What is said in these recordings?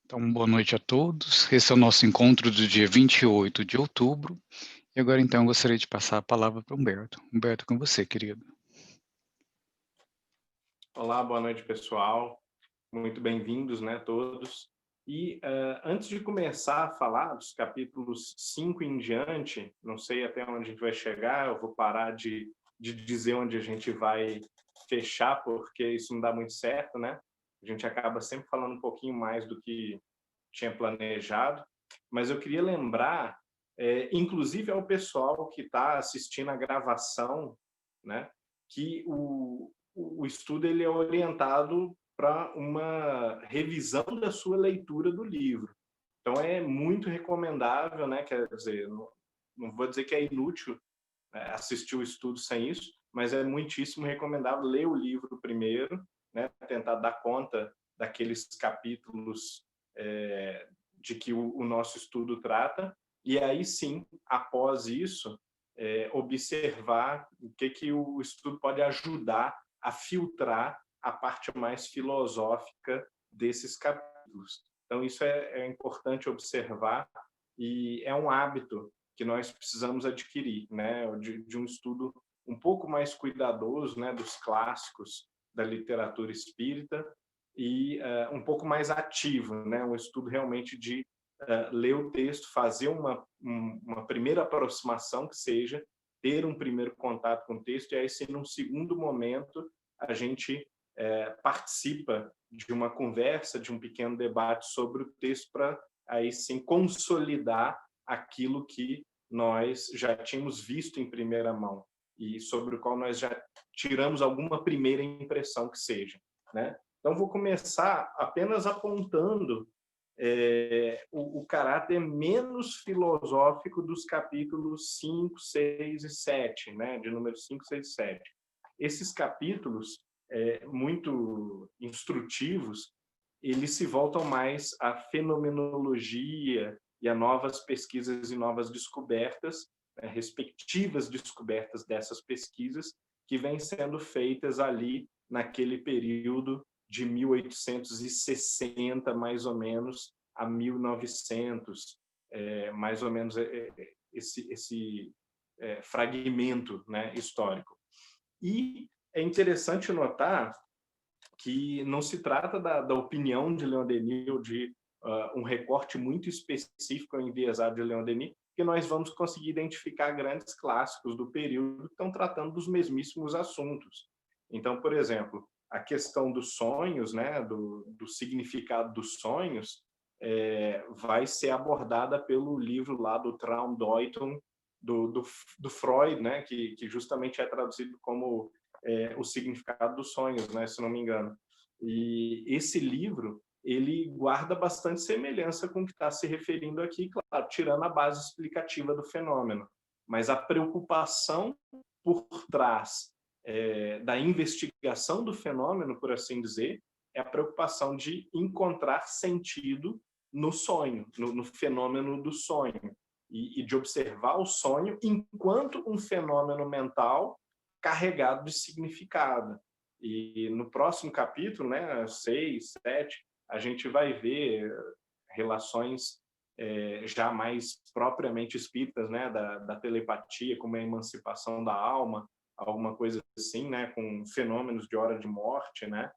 Então, boa noite a todos. Esse é o nosso encontro do dia 28 de outubro. E agora, então, eu gostaria de passar a palavra para o Humberto. Humberto, com você, querido. Olá, boa noite, pessoal. Muito bem-vindos, né, todos. E antes de começar a falar dos capítulos 5 em diante, não sei até onde a gente vai chegar, eu vou parar de dizer onde a gente vai fechar, porque isso não dá muito certo, né? A gente acaba sempre falando um pouquinho mais do que tinha planejado, mas eu queria lembrar, inclusive ao pessoal que está assistindo a gravação, né, que o estudo ele é orientado para uma revisão da sua leitura do livro. Então é muito recomendável, né? Quer dizer, não vou dizer que é inútil assistir o estudo sem isso, mas é muitíssimo recomendável ler o livro primeiro, né? Tentar dar conta daqueles capítulos de que o nosso estudo trata, e aí sim, após isso, observar o que o estudo pode ajudar a filtrar a parte mais filosófica desses capítulos. Então, isso é importante observar e é um hábito que nós precisamos adquirir, né? De um estudo um pouco mais cuidadoso, né, dos clássicos da literatura espírita e um pouco mais ativo, né? Um estudo realmente de ler o texto, fazer uma primeira aproximação que seja, ter um primeiro contato com o texto, e aí, se num segundo momento, a gente participa de uma conversa, de um pequeno debate sobre o texto, para aí sim consolidar aquilo que nós já tínhamos visto em primeira mão e sobre o qual nós já tiramos alguma primeira impressão que seja, né? Então, vou começar apenas apontando o caráter menos filosófico dos capítulos 5, 6 e 7, né? De número 5, 6 e 7. Esses capítulos, muito instrutivos, eles se voltam mais à fenomenologia e a novas pesquisas e novas descobertas, respectivas descobertas dessas pesquisas, que vêm sendo feitas ali naquele período de 1860, mais ou menos, a 1900, mais ou menos esse fragmento, né, histórico. E é interessante notar que não se trata da opinião de Leon Denis ou de um recorte muito específico ou enviesado de Leon Denis, que nós vamos conseguir identificar grandes clássicos do período que estão tratando dos mesmíssimos assuntos. Então, por exemplo, a questão dos sonhos, né, do significado dos sonhos, vai ser abordada pelo livro lá do Traum-Deutung, do Freud, né, que justamente é traduzido como o significado dos sonhos, né, se não me engano. E esse livro ele guarda bastante semelhança com o que está se referindo aqui, claro, tirando a base explicativa do fenômeno. Mas a preocupação por trás da investigação do fenômeno, por assim dizer, é a preocupação de encontrar sentido no sonho, no fenômeno do sonho, e de observar o sonho enquanto um fenômeno mental carregado de significado. E no próximo capítulo, né, 6, 7, a gente vai ver relações já mais propriamente espíritas, né, da telepatia, como a emancipação da alma, alguma coisa assim, né, com fenômenos de hora de morte, né,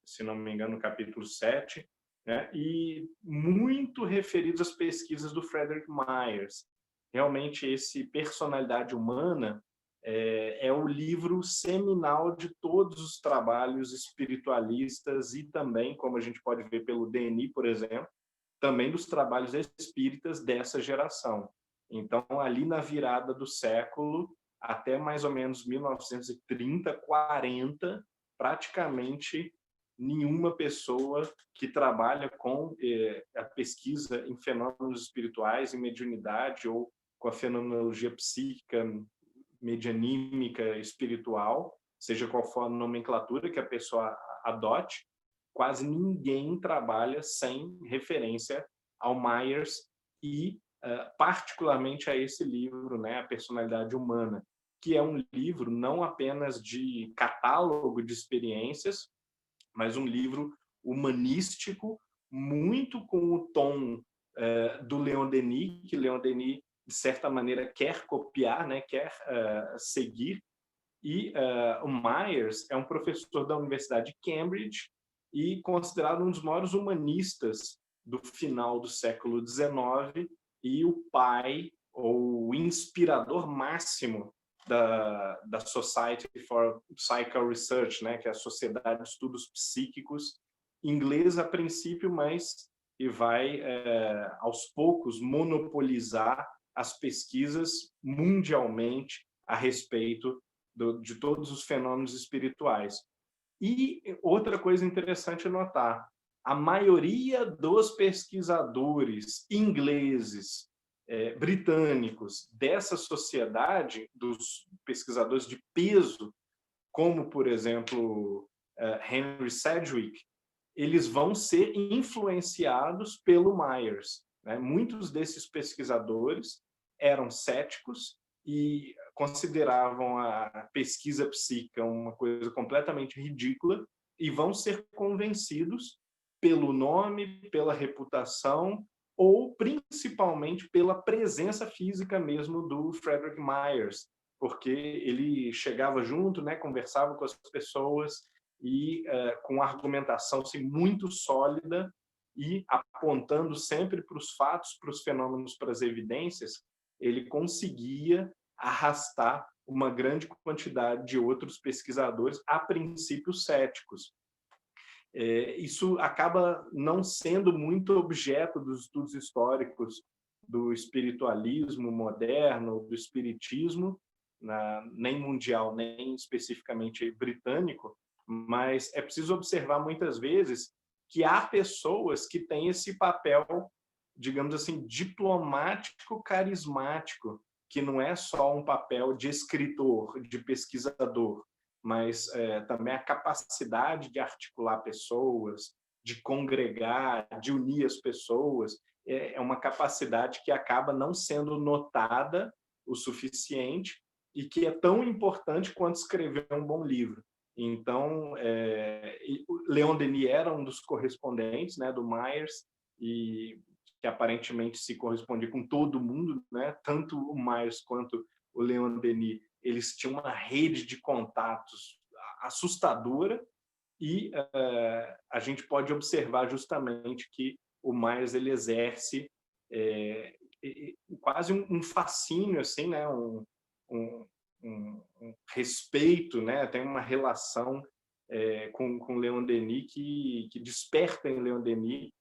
se não me engano, no capítulo 7, né, e muito referidos às pesquisas do Frederick Myers. Realmente, esse Personalidade Humana é o livro seminal de todos os trabalhos espiritualistas e também, como a gente pode ver pelo Denis, por exemplo, também dos trabalhos espíritas dessa geração. Então, ali na virada do século, até mais ou menos 1930, 40, praticamente nenhuma pessoa que trabalha com a pesquisa em fenômenos espirituais, em mediunidade ou com a fenomenologia psíquica, medianímica, espiritual, seja qual for a nomenclatura que a pessoa adote, quase ninguém trabalha sem referência ao Myers e particularmente a esse livro, né, A Personalidade Humana, que é um livro não apenas de catálogo de experiências, mas um livro humanístico muito com o tom do Leon Denis, que Leon Denis, de certa maneira, quer copiar, né, quer seguir. E o Myers é um professor da Universidade de Cambridge e considerado um dos maiores humanistas do final do século XIX e o pai, ou o inspirador máximo da Society for Psychical Research, né, que é a Sociedade de Estudos Psíquicos, inglesa a princípio, mas que vai, aos poucos, monopolizar as pesquisas mundialmente a respeito de todos os fenômenos espirituais. E outra coisa interessante notar, a maioria dos pesquisadores ingleses, britânicos dessa sociedade, dos pesquisadores de peso, como, por exemplo, Henry Sedgwick, eles vão ser influenciados pelo Myers, né? Muitos desses pesquisadores eram céticos e consideravam a pesquisa psíquica uma coisa completamente ridícula e vão ser convencidos pelo nome, pela reputação ou principalmente pela presença física mesmo do Frederick Myers, porque ele chegava junto, né, conversava com as pessoas e com argumentação assim, muito sólida e apontando sempre para os fatos, para os fenômenos, para as evidências, ele conseguia arrastar uma grande quantidade de outros pesquisadores, a princípio céticos. Isso acaba não sendo muito objeto dos estudos históricos do espiritualismo moderno, do espiritismo, nem mundial, nem especificamente britânico, mas é preciso observar muitas vezes que há pessoas que têm esse papel, digamos assim, diplomático, carismático, que não é só um papel de escritor, de pesquisador, mas também a capacidade de articular pessoas, de congregar, de unir as pessoas, é uma capacidade que acaba não sendo notada o suficiente e que é tão importante quanto escrever um bom livro. Então, Leon Denis era um dos correspondentes, né, do Myers, e que aparentemente se correspondia com todo mundo, né? Tanto o Myers quanto o Leon Denis, eles tinham uma rede de contatos assustadora e a gente pode observar justamente que o Myers ele exerce quase um fascínio, assim, né? Um, um respeito, né? Tem uma relação com Leon Denis que desperta em Leon Denis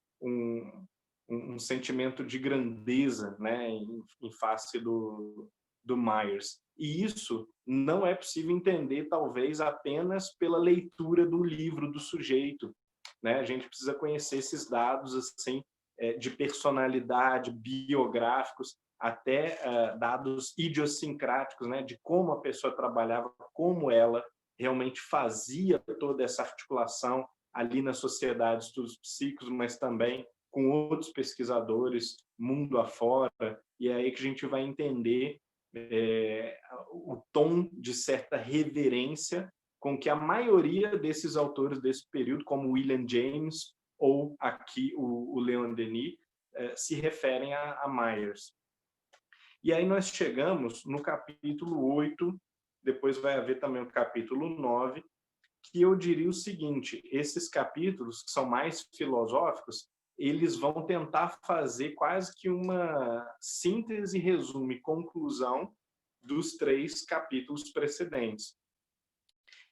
um sentimento de grandeza, né, em face do Myers. E isso não é possível entender, talvez, apenas pela leitura do livro do sujeito, né? A gente precisa conhecer esses dados assim de personalidade, biográficos, até dados idiosincráticos, né, de como a pessoa trabalhava, como ela realmente fazia toda essa articulação ali na sociedade de estudos psíquicos, mas também com outros pesquisadores mundo afora, e é aí que a gente vai entender o tom de certa reverência com que a maioria desses autores desse período, como William James ou aqui o Leon Denis, se referem a Myers. E aí nós chegamos no capítulo 8, depois vai haver também o capítulo 9, que eu diria o seguinte, esses capítulos que são mais filosóficos, eles vão tentar fazer quase que uma síntese, resumo e conclusão dos 3 capítulos precedentes.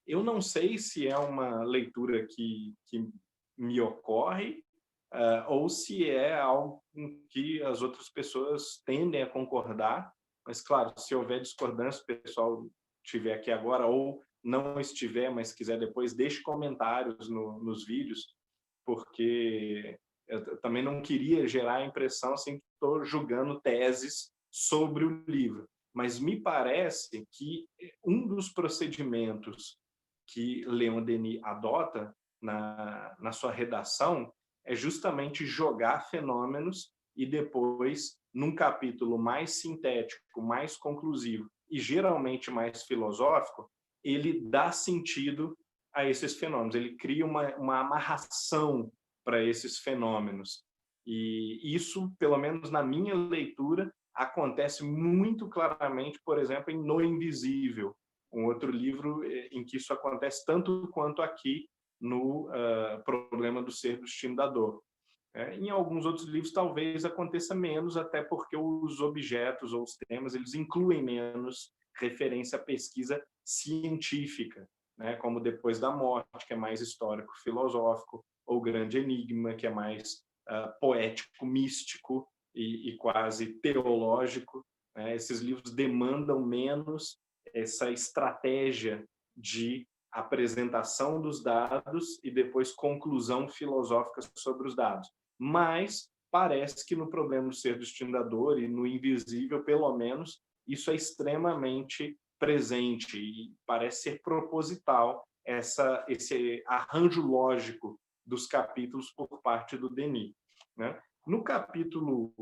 Eu não sei se é uma leitura que me ocorre ou se é algo que as outras pessoas tendem a concordar, mas, claro, se houver discordância, o pessoal estiver aqui agora ou não estiver, mas quiser depois, deixe comentários nos vídeos, porque eu também não queria gerar a impressão assim que estou julgando teses sobre o livro, mas me parece que um dos procedimentos que Leon Denis adota na sua redação é justamente jogar fenômenos e depois, num capítulo mais sintético, mais conclusivo e geralmente mais filosófico, ele dá sentido a esses fenômenos. Ele cria uma amarração para esses fenômenos. E isso, pelo menos na minha leitura, acontece muito claramente, por exemplo, em No Invisível, um outro livro em que isso acontece tanto quanto aqui no Problema do Ser, do Destino, da Dor. Em alguns outros livros talvez aconteça menos, até porque os objetos ou os temas eles incluem menos referência à pesquisa científica, né? Como Depois da Morte, que é mais histórico-filosófico, ou Grande Enigma, que é mais poético, místico e quase teológico. Né? Esses livros demandam menos essa estratégia de apresentação dos dados e depois conclusão filosófica sobre os dados. Mas parece que no Problema do Ser, do Destino, da Dor e no Invisível, pelo menos, isso é extremamente presente e parece ser proposital esse arranjo lógico dos capítulos por parte do Denis. Né? No capítulo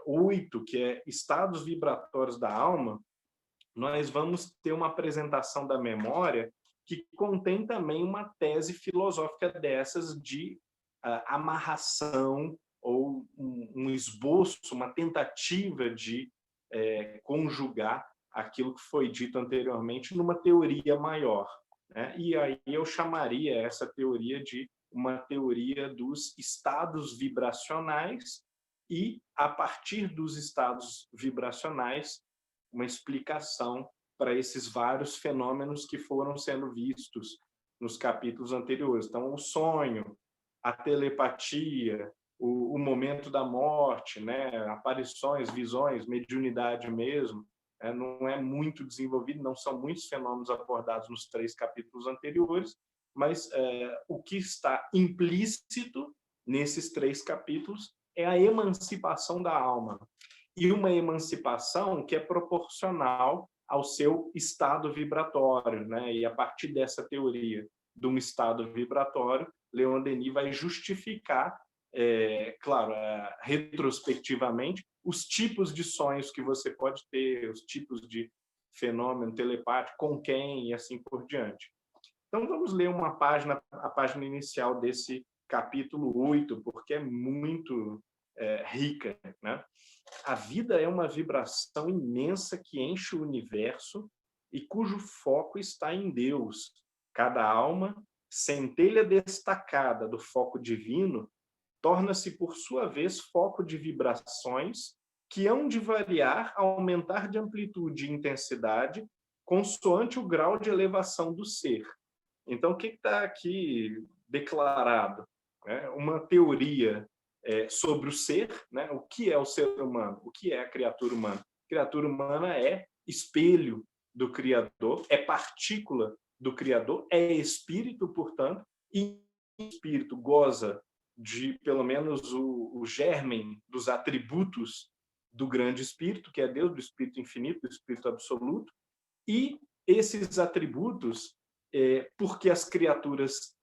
8, que é Estados Vibratórios da Alma, nós vamos ter uma apresentação da memória que contém também uma tese filosófica dessas de amarração ou um esboço, uma tentativa de conjugar aquilo que foi dito anteriormente numa teoria maior. Né? E aí eu chamaria essa teoria de uma teoria dos estados vibracionais e, a partir dos estados vibracionais, uma explicação para esses vários fenômenos que foram sendo vistos nos capítulos anteriores. Então, o sonho, a telepatia, o momento da morte, né? Aparições, visões, mediunidade mesmo, não é muito desenvolvido, não são muitos fenômenos abordados nos 3 capítulos anteriores, mas o que está implícito nesses 3 capítulos é a emancipação da alma, e uma emancipação que é proporcional ao seu estado vibratório, né? E a partir dessa teoria de um estado vibratório, Leon Denis vai justificar, claro, retrospectivamente, os tipos de sonhos que você pode ter, os tipos de fenômeno telepático, com quem e assim por diante. Então, vamos ler uma página, a página inicial desse capítulo 8, porque é muito rica, né? A vida é uma vibração imensa que enche o universo e cujo foco está em Deus. Cada alma, centelha destacada do foco divino, torna-se, por sua vez, foco de vibrações que hão de variar, aumentar de amplitude e intensidade, consoante o grau de elevação do ser. Então, o que está aqui declarado? Uma teoria sobre o ser, né? O que é o ser humano? O que é a criatura humana? A criatura humana é espelho do Criador, é partícula do Criador, é espírito, portanto, e o espírito goza de, pelo menos, o germen dos atributos do grande espírito, que é Deus, do espírito infinito, do espírito absoluto, e esses atributos, porque as criaturas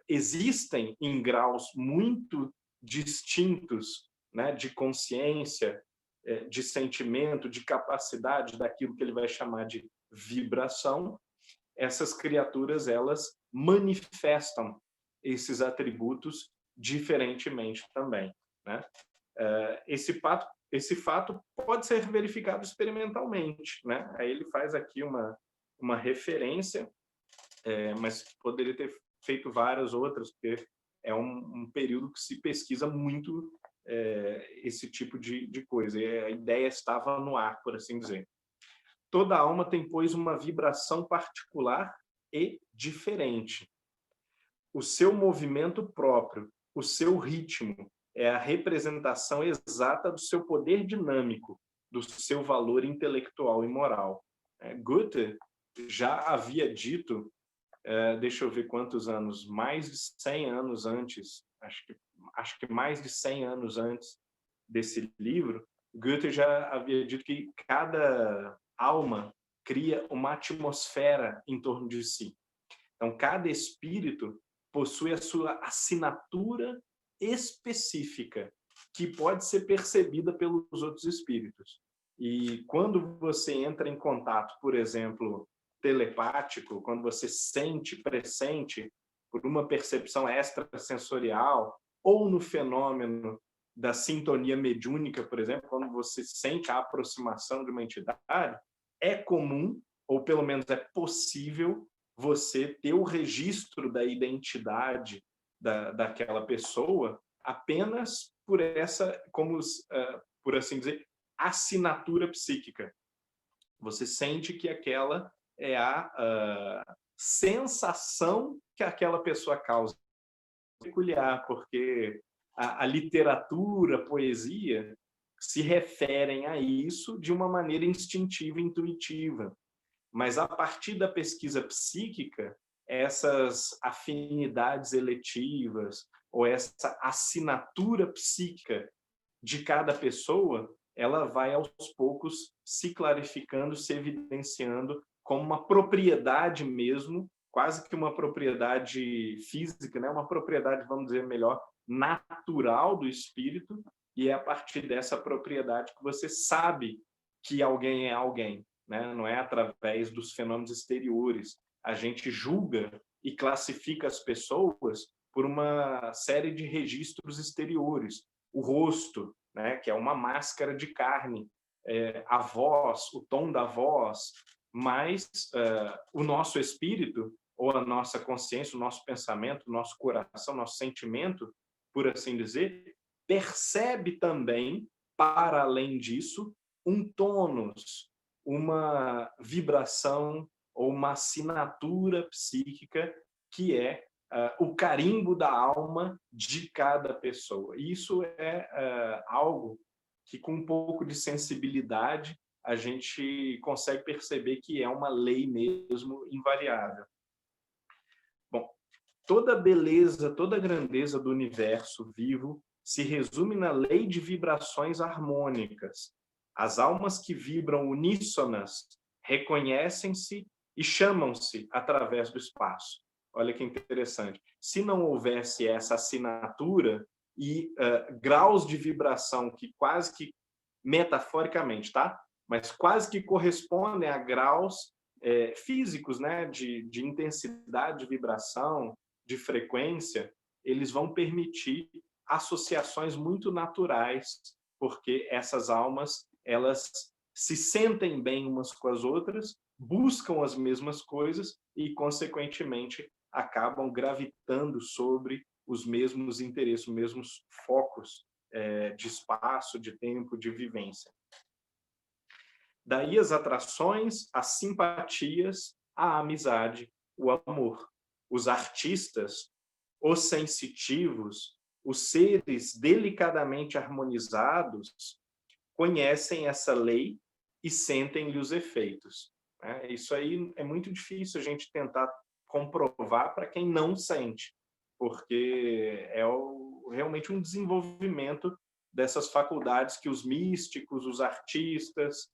existem em graus muito distintos, né, de consciência, de sentimento, de capacidade daquilo que ele vai chamar de vibração, essas criaturas elas manifestam esses atributos diferentemente também, né? Esse fato pode ser verificado experimentalmente, né? Aí ele faz aqui uma referência, mas poderia ter feito várias outras, porque é um período que se pesquisa muito esse tipo de coisa. E a ideia estava no ar, por assim dizer. Toda alma tem, pois, uma vibração particular e diferente. O seu movimento próprio, o seu ritmo, é a representação exata do seu poder dinâmico, do seu valor intelectual e moral. Goethe já havia dito, deixa eu ver quantos anos, mais de 100 anos antes, acho que mais de 100 anos antes desse livro, Goethe já havia dito que cada alma cria uma atmosfera em torno de si. Então, cada espírito possui a sua assinatura específica, que pode ser percebida pelos outros espíritos. E quando você entra em contato, por exemplo, telepático, quando você sente, pressente, por uma percepção extrasensorial, ou no fenômeno da sintonia mediúnica, por exemplo, quando você sente a aproximação de uma entidade, é comum, ou pelo menos é possível, você ter o registro da identidade daquela pessoa apenas por essa, como, por assim dizer, assinatura psíquica. Você sente que aquela é a sensação que aquela pessoa causa. Peculiar, porque a literatura, a poesia, se referem a isso de uma maneira instintiva e intuitiva. Mas, a partir da pesquisa psíquica, essas afinidades eletivas ou essa assinatura psíquica de cada pessoa, ela vai aos poucos se clarificando, se evidenciando como uma propriedade mesmo, quase que uma propriedade física, né? Uma propriedade, vamos dizer melhor, natural do espírito, e é a partir dessa propriedade que você sabe que alguém é alguém, né? Não é através dos fenômenos exteriores. A gente julga e classifica as pessoas por uma série de registros exteriores. O rosto, né, que é uma máscara de carne, a voz, o tom da voz, mas o nosso espírito, ou a nossa consciência, o nosso pensamento, o nosso coração, o nosso sentimento, por assim dizer, percebe também, para além disso, um tônus, uma vibração ou uma assinatura psíquica que é o carimbo da alma de cada pessoa. Isso é algo que, com um pouco de sensibilidade, a gente consegue perceber que é uma lei mesmo invariável. Bom, toda a beleza, toda a grandeza do universo vivo se resume na lei de vibrações harmônicas. As almas que vibram uníssonas reconhecem-se e chamam-se através do espaço. Olha que interessante. Se não houvesse essa assinatura e graus de vibração que quase que, metaforicamente, tá? Mas quase que correspondem a graus físicos, né? De intensidade de vibração, de frequência, eles vão permitir associações muito naturais, porque essas almas, elas se sentem bem umas com as outras, buscam as mesmas coisas e, consequentemente, acabam gravitando sobre os mesmos interesses, os mesmos focos de espaço, de tempo, de vivência. Daí as atrações, as simpatias, a amizade, o amor. Os artistas, os sensitivos, os seres delicadamente harmonizados conhecem essa lei e sentem-lhe os efeitos. Isso aí é muito difícil a gente tentar comprovar para quem não sente, porque é realmente um desenvolvimento dessas faculdades que os místicos, os artistas,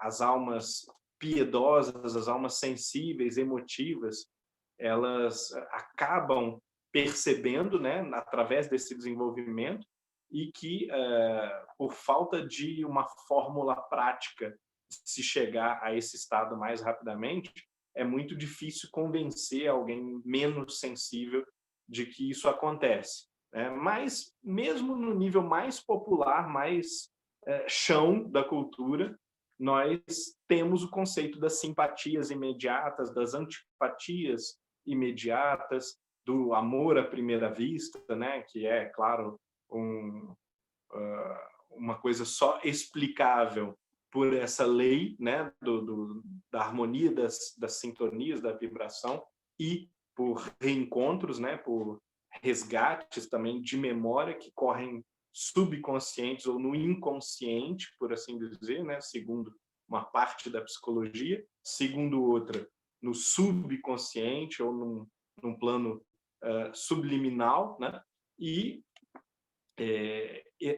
as almas piedosas, as almas sensíveis, emotivas, elas acabam percebendo, né, através desse desenvolvimento, e que, por falta de uma fórmula prática de se chegar a esse estado mais rapidamente, é muito difícil convencer alguém menos sensível de que isso acontece. Mas, mesmo no nível mais popular, mais chão da cultura, nós temos o conceito das simpatias imediatas, das antipatias imediatas, do amor à primeira vista, né? Que é, claro, uma coisa só explicável por essa lei, né? Da harmonia, das sintonias, da vibração, e por reencontros, né? Por resgates também de memória que correm subconscientes ou no inconsciente, por assim dizer, né? Segundo uma parte da psicologia, segundo outra, no subconsciente ou num plano subliminal, né? E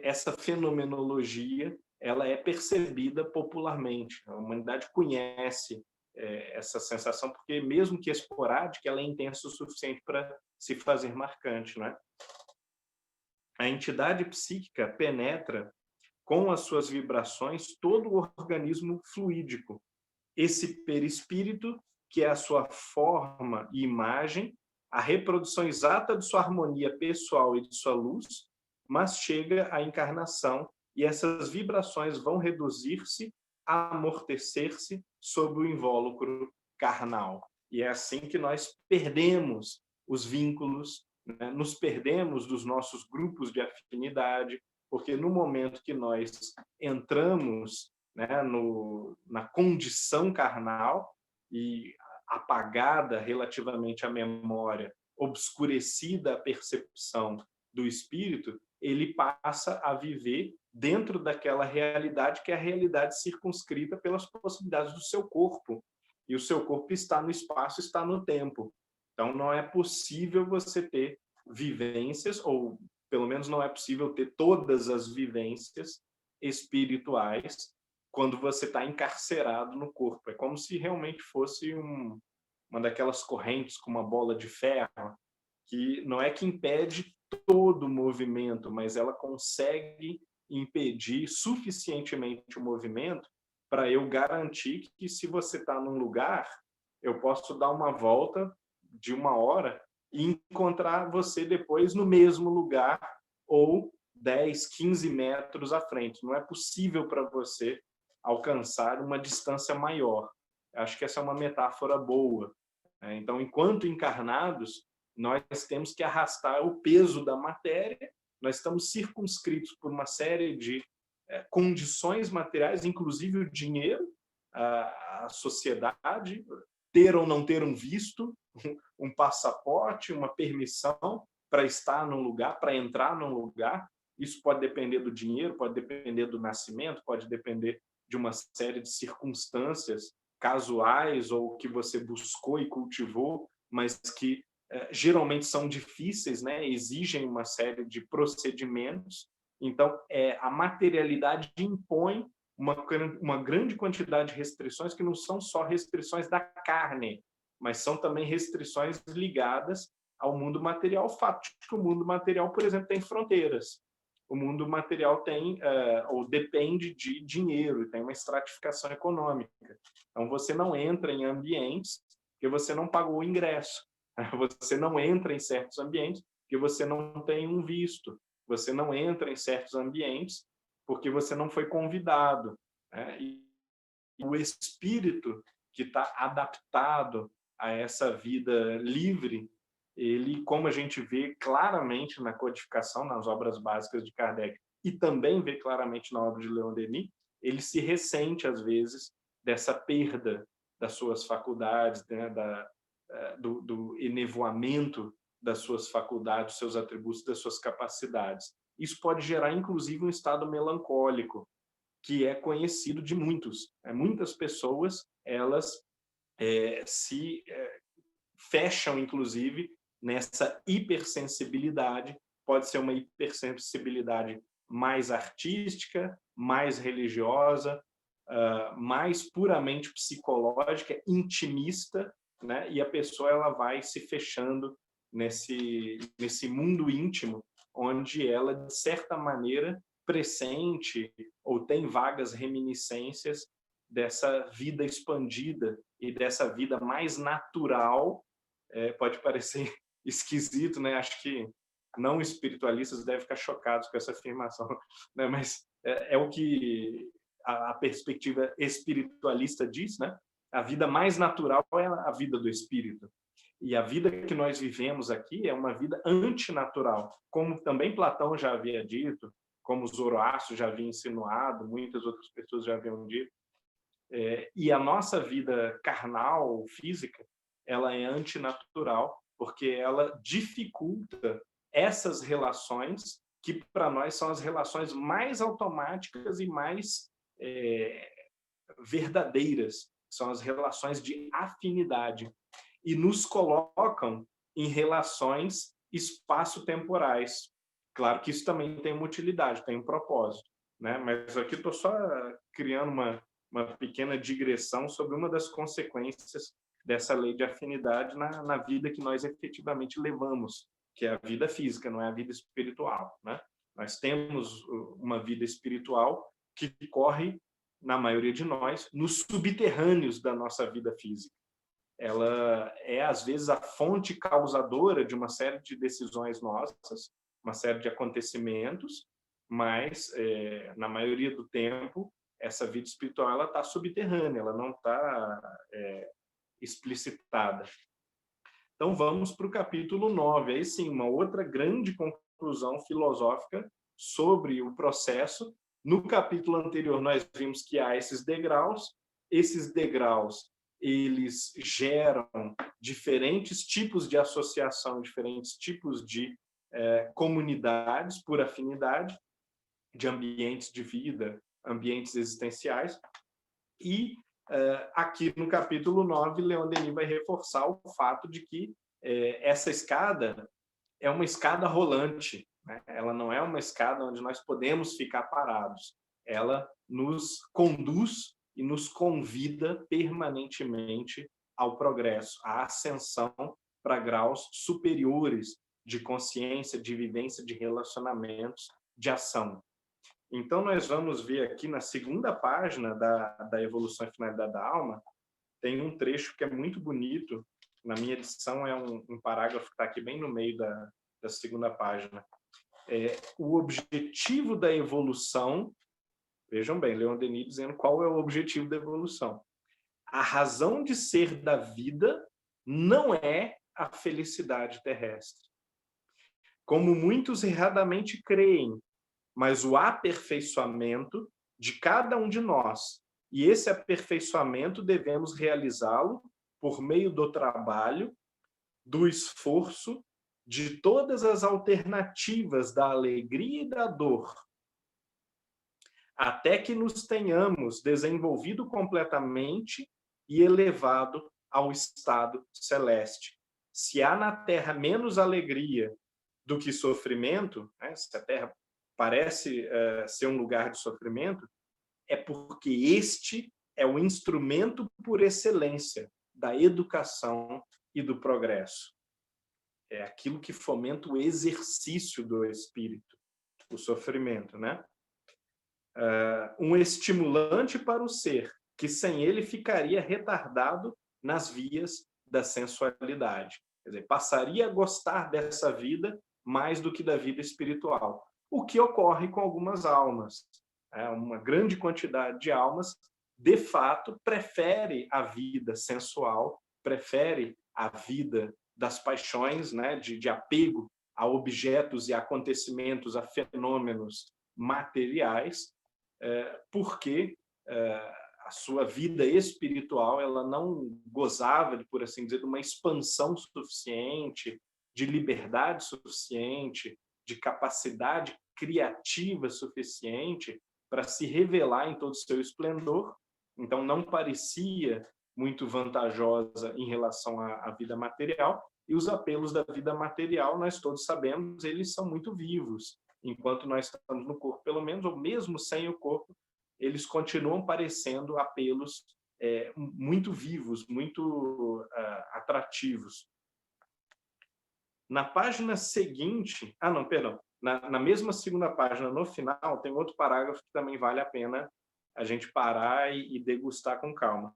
essa fenomenologia, ela é percebida popularmente. A humanidade conhece essa sensação, porque mesmo que esporádica, ela é intensa o suficiente para se fazer marcante, né? A entidade psíquica penetra com as suas vibrações todo o organismo fluídico. Esse perispírito, que é a sua forma e imagem, a reprodução exata de sua harmonia pessoal e de sua luz, mas chega a encarnação e essas vibrações vão reduzir-se, amortecer-se sob o invólucro carnal. E é assim que nós perdemos os vínculos, né? Nos perdemos dos nossos grupos de afinidade, porque no momento que nós entramos, né, na condição carnal e apagada relativamente à memória, obscurecida a percepção do espírito, ele passa a viver dentro daquela realidade que é a realidade circunscrita pelas possibilidades do seu corpo. E o seu corpo está no espaço, está no tempo. Então, não é possível você ter vivências, ou pelo menos não é possível ter todas as vivências espirituais quando você está encarcerado no corpo. É como se realmente fosse uma daquelas correntes com uma bola de ferro, que não é que impede todo o movimento, mas ela consegue impedir suficientemente o movimento para eu garantir que, se você está num lugar, eu posso dar uma volta de 1 hora e encontrar você depois no mesmo lugar ou 10, 15 metros à frente. Não é possível para você alcançar uma distância maior. Acho que essa é uma metáfora boa. Então, enquanto encarnados, nós temos que arrastar o peso da matéria, nós estamos circunscritos por uma série de condições materiais, inclusive o dinheiro, a sociedade, ter ou não ter um visto, um passaporte, uma permissão para estar num lugar, para entrar num lugar. Isso pode depender do dinheiro, pode depender do nascimento, pode depender de uma série de circunstâncias casuais ou que você buscou e cultivou, mas que geralmente são difíceis, né? Exigem uma série de procedimentos. Então, a materialidade impõe uma grande quantidade de restrições que não são só restrições da carne, mas são também restrições ligadas ao mundo material. O fato de que o mundo material, por exemplo, tem fronteiras. O mundo material tem, ou depende de dinheiro, tem uma estratificação econômica. Então, você não entra em ambientes que você não pagou o ingresso. Você não entra em certos ambientes porque você não tem um visto. Você não entra em certos ambientes porque você não foi convidado. E o espírito que está adaptado a essa vida livre, ele, como a gente vê claramente na codificação, nas obras básicas de Kardec, e também vê claramente na obra de Leon Denis, ele se ressente, às vezes, dessa perda das suas faculdades, né, do enevoamento das suas faculdades, dos seus atributos, das suas capacidades. Isso pode gerar, inclusive, um estado melancólico, que é conhecido de muitos. Muitas pessoas, elas se fecham, inclusive, nessa hipersensibilidade. Pode ser uma hipersensibilidade mais artística, mais religiosa, mais puramente psicológica, intimista, né? E a pessoa ela vai se fechando nesse mundo íntimo, onde ela, de certa maneira, pressente ou tem vagas reminiscências dessa vida expandida e dessa vida mais natural. Pode parecer esquisito, né? Acho que não espiritualistas devem ficar chocados com essa afirmação, né? Mas é o que a perspectiva espiritualista diz, né? A vida mais natural é a vida do espírito. E a vida que nós vivemos aqui é uma vida antinatural, como também Platão já havia dito, como Zoroastro já havia insinuado, muitas outras pessoas já haviam dito. E a nossa vida carnal, física, ela é antinatural, porque ela dificulta essas relações que, para nós, são as relações mais automáticas e mais verdadeiras, são as relações de afinidade, e nos colocam em relações espaço-temporais. Claro que isso também tem uma utilidade, tem um propósito, né? Mas aqui estou só criando uma pequena digressão sobre uma das consequências dessa lei de afinidade na vida que nós efetivamente levamos, que é a vida física, não é a vida espiritual, né? Nós temos uma vida espiritual que corre, na maioria de nós, nos subterrâneos da nossa vida física. ela é, às vezes, a fonte causadora de uma série de decisões nossas, uma série de acontecimentos, mas, na maioria do tempo, essa vida espiritual ela está subterrânea, ela não está explicitada. Então, vamos para o capítulo 9. Aí sim, uma outra grande conclusão filosófica sobre o processo. No capítulo anterior, nós vimos que há esses degraus. Esses degraus, eles geram diferentes tipos de associação, diferentes tipos de comunidades por afinidade, de ambientes de vida, ambientes existenciais. E aqui no capítulo 9, Leon Denis vai reforçar o fato de que essa escada é uma escada rolante, né? Ela não é uma escada onde nós podemos ficar parados. Ela nos conduz e nos convida permanentemente ao progresso, à ascensão para graus superiores de consciência, de vivência, de relacionamentos, de ação. Então, nós vamos ver aqui na segunda página da Evolução e Finalidade da Alma, tem um trecho que é muito bonito. Na minha edição é um parágrafo que está aqui bem no meio da segunda página. O objetivo da evolução, vejam bem, Leon Denis dizendo qual é o objetivo da evolução. A razão de ser da vida não é a felicidade terrestre. Como muitos erradamente creem, mas o aperfeiçoamento de cada um de nós. E esse aperfeiçoamento devemos realizá-lo por meio do trabalho, do esforço, de todas as alternativas da alegria e da dor, até que nos tenhamos desenvolvido completamente e elevado ao estado celeste. Se há na Terra menos alegria do que sofrimento, né, se a Terra parece ser um lugar de sofrimento, é porque este é o instrumento por excelência da educação e do progresso. É aquilo que fomenta o exercício do espírito, o sofrimento, né? Um estimulante para o ser, que sem ele ficaria retardado nas vias da sensualidade. Quer dizer, passaria a gostar dessa vida mais do que da vida espiritual. O que ocorre com algumas almas. Uma grande quantidade de almas, de fato, prefere a vida sensual, prefere a vida das paixões, né, de apego a objetos e acontecimentos, a fenômenos materiais, porque a sua vida espiritual ela não gozava, por assim dizer, de uma expansão suficiente, de liberdade suficiente, de capacidade criativa suficiente para se revelar em todo o seu esplendor. Então, não parecia muito vantajosa em relação à vida material. E os apelos da vida material, nós todos sabemos, eles são muito vivos. Enquanto nós estamos no corpo, pelo menos, ou mesmo sem o corpo, eles continuam parecendo apelos muito vivos, muito atrativos. Na página seguinte... Na mesma segunda página, no final, tem outro parágrafo que também vale a pena a gente parar e degustar com calma.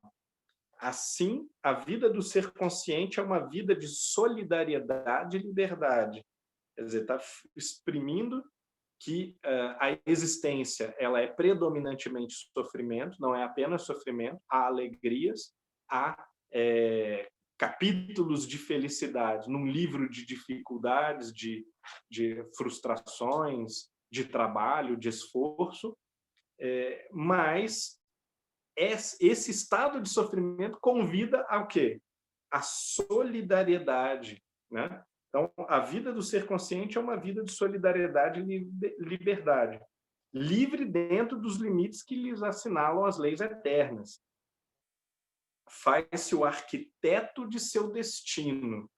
Assim, a vida do ser consciente é uma vida de solidariedade e liberdade. Quer dizer, está exprimindo que a existência ela é predominantemente sofrimento, não é apenas sofrimento, há alegrias, há capítulos de felicidade num livro de dificuldades, de frustrações, de trabalho, de esforço, mas esse estado de sofrimento convida ao quê? A solidariedade, né? Então, a vida do ser consciente é uma vida de solidariedade e liberdade, livre dentro dos limites que lhes assinalam as leis eternas. Faz-se o arquiteto de seu destino.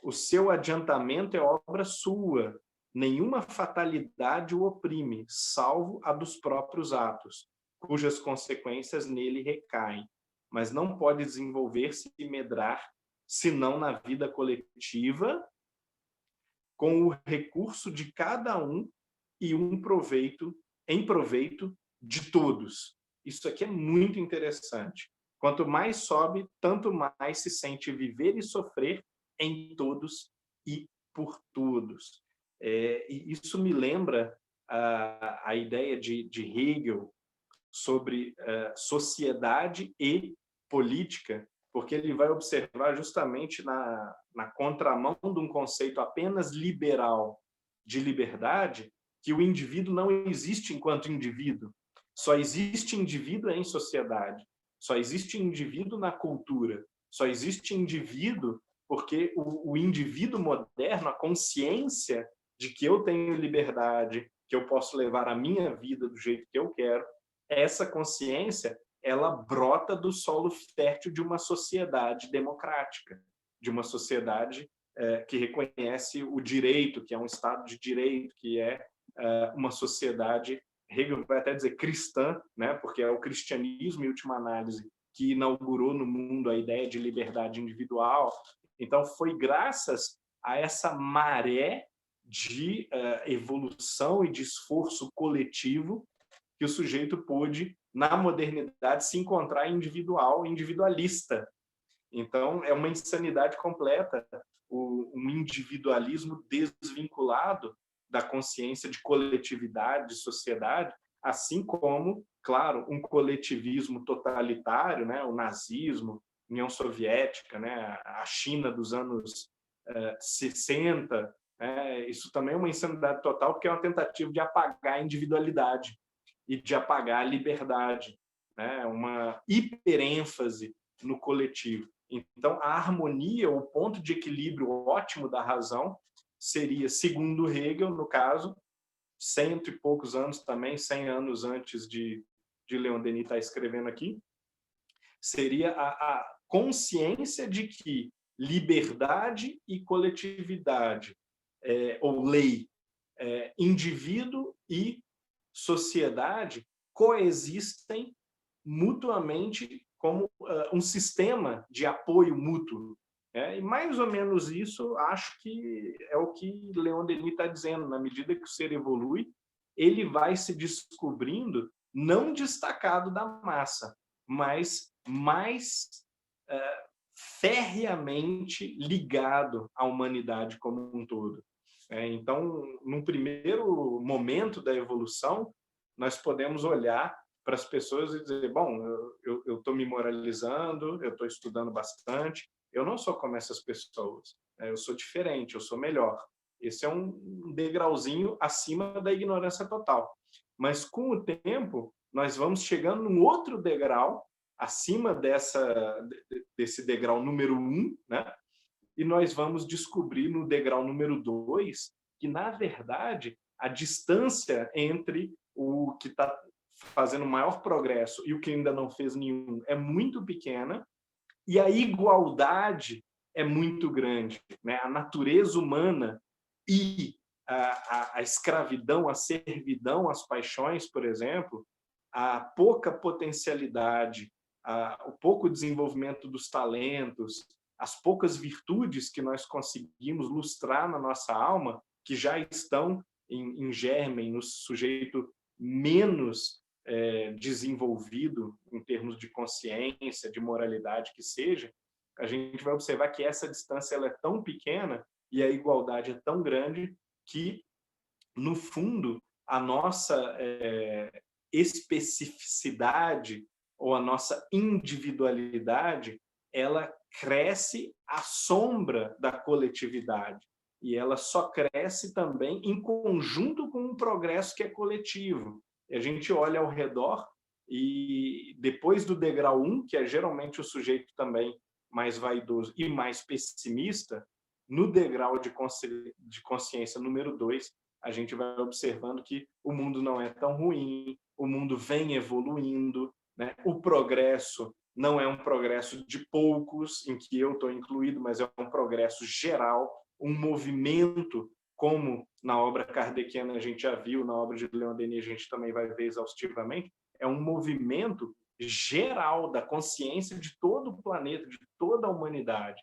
O seu adiantamento é obra sua. Nenhuma fatalidade o oprime, salvo a dos próprios atos, cujas consequências nele recaem, mas não pode desenvolver-se e medrar, senão na vida coletiva, com o recurso de cada um e em proveito de todos. Isso aqui é muito interessante. Quanto mais sobe, tanto mais se sente viver e sofrer em todos e por todos. E isso me lembra a ideia de Hegel sobre sociedade e política, porque ele vai observar justamente na contramão de um conceito apenas liberal de liberdade, que o indivíduo não existe enquanto indivíduo, só existe indivíduo em sociedade, só existe indivíduo na cultura, só existe indivíduo porque o indivíduo moderno, a consciência de que eu tenho liberdade, que eu posso levar a minha vida do jeito que eu quero, essa consciência ela brota do solo fértil de uma sociedade democrática, de uma sociedade que reconhece o direito, que é um Estado de direito, que é uma sociedade, Hegel vai até dizer cristã, né? Porque é o cristianismo, em última análise, que inaugurou no mundo a ideia de liberdade individual. Então, foi graças a essa maré de evolução e de esforço coletivo que o sujeito pôde, na modernidade, se encontrar individual, individualista. Então, é uma insanidade completa, um individualismo desvinculado da consciência de coletividade, de sociedade, assim como, claro, um coletivismo totalitário, né, o nazismo, União Soviética, né, a China dos anos 60, isso também é uma insanidade total, porque é uma tentativa de apagar a individualidade e de apagar a liberdade, né, uma hiperênfase no coletivo. Então, a harmonia, o ponto de equilíbrio ótimo da razão, seria, segundo Hegel, no caso, 100 e poucos anos também, 100 anos antes de Leon Denis estar escrevendo aqui, seria a consciência de que liberdade e coletividade, ou lei, indivíduo e sociedade, coexistem mutuamente como um sistema de apoio mútuo. E mais ou menos isso, acho que é o que Leon Denis está dizendo. Na medida que o ser evolui, ele vai se descobrindo não destacado da massa, mas mais ferreamente ligado à humanidade como um todo. Então, num primeiro momento da evolução, nós podemos olhar para as pessoas e dizer, bom, eu estou me moralizando, eu estou estudando bastante, eu não sou como essas pessoas, eu sou diferente, eu sou melhor. Esse é um degrauzinho acima da ignorância total. Mas, com o tempo, nós vamos chegando num outro degrau, acima desse degrau número 1, né? E nós vamos descobrir no degrau número 2 que, na verdade, a distância entre o que está fazendo maior progresso e o que ainda não fez nenhum é muito pequena, e a igualdade é muito grande, né? A natureza humana e a escravidão, a servidão, as paixões, por exemplo, a pouca potencialidade, o pouco desenvolvimento dos talentos, as poucas virtudes que nós conseguimos lustrar na nossa alma, que já estão em germen, no sujeito menos desenvolvido em termos de consciência, de moralidade que seja, a gente vai observar que essa distância ela é tão pequena e a igualdade é tão grande que, no fundo, a nossa especificidade ou a nossa individualidade, ela cresce à sombra da coletividade. E ela só cresce também em conjunto com um progresso que é coletivo. E a gente olha ao redor e, depois do degrau 1, que é geralmente o sujeito também mais vaidoso e mais pessimista, no degrau de consciência número 2, a gente vai observando que o mundo não é tão ruim, o mundo vem evoluindo, né? O progresso não é um progresso de poucos, em que eu estou incluído, mas é um progresso geral, um movimento, como na obra kardeciana a gente já viu, na obra de Leon Denis a gente também vai ver exaustivamente, é um movimento geral da consciência de todo o planeta, de toda a humanidade,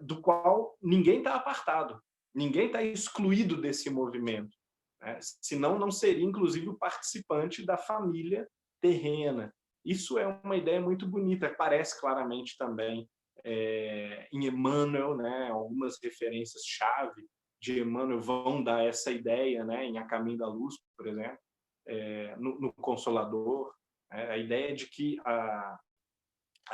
do qual ninguém está apartado, ninguém está excluído desse movimento, né? Senão não seria, inclusive, o participante da família terrena. Isso é uma ideia muito bonita, aparece claramente também em Emmanuel, né? Algumas referências-chave de Emmanuel vão dar essa ideia, né? Em A Caminho da Luz, por exemplo, no Consolador, a ideia de que a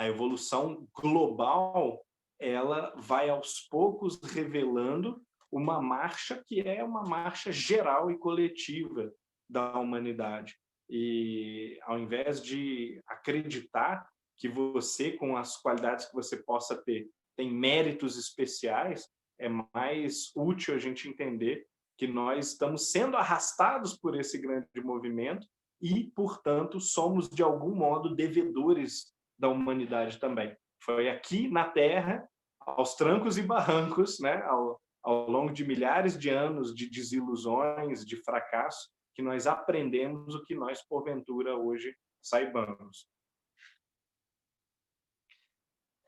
evolução global ela vai aos poucos revelando uma marcha que é uma marcha geral e coletiva da humanidade. E ao invés de acreditar que você, com as qualidades que você possa ter, tem méritos especiais, é mais útil a gente entender que nós estamos sendo arrastados por esse grande movimento e, portanto, somos, de algum modo, devedores da humanidade também. Foi aqui na Terra, aos trancos e barrancos, né, ao longo de milhares de anos de desilusões, de fracasso, que nós aprendemos o que nós, porventura, hoje saibamos.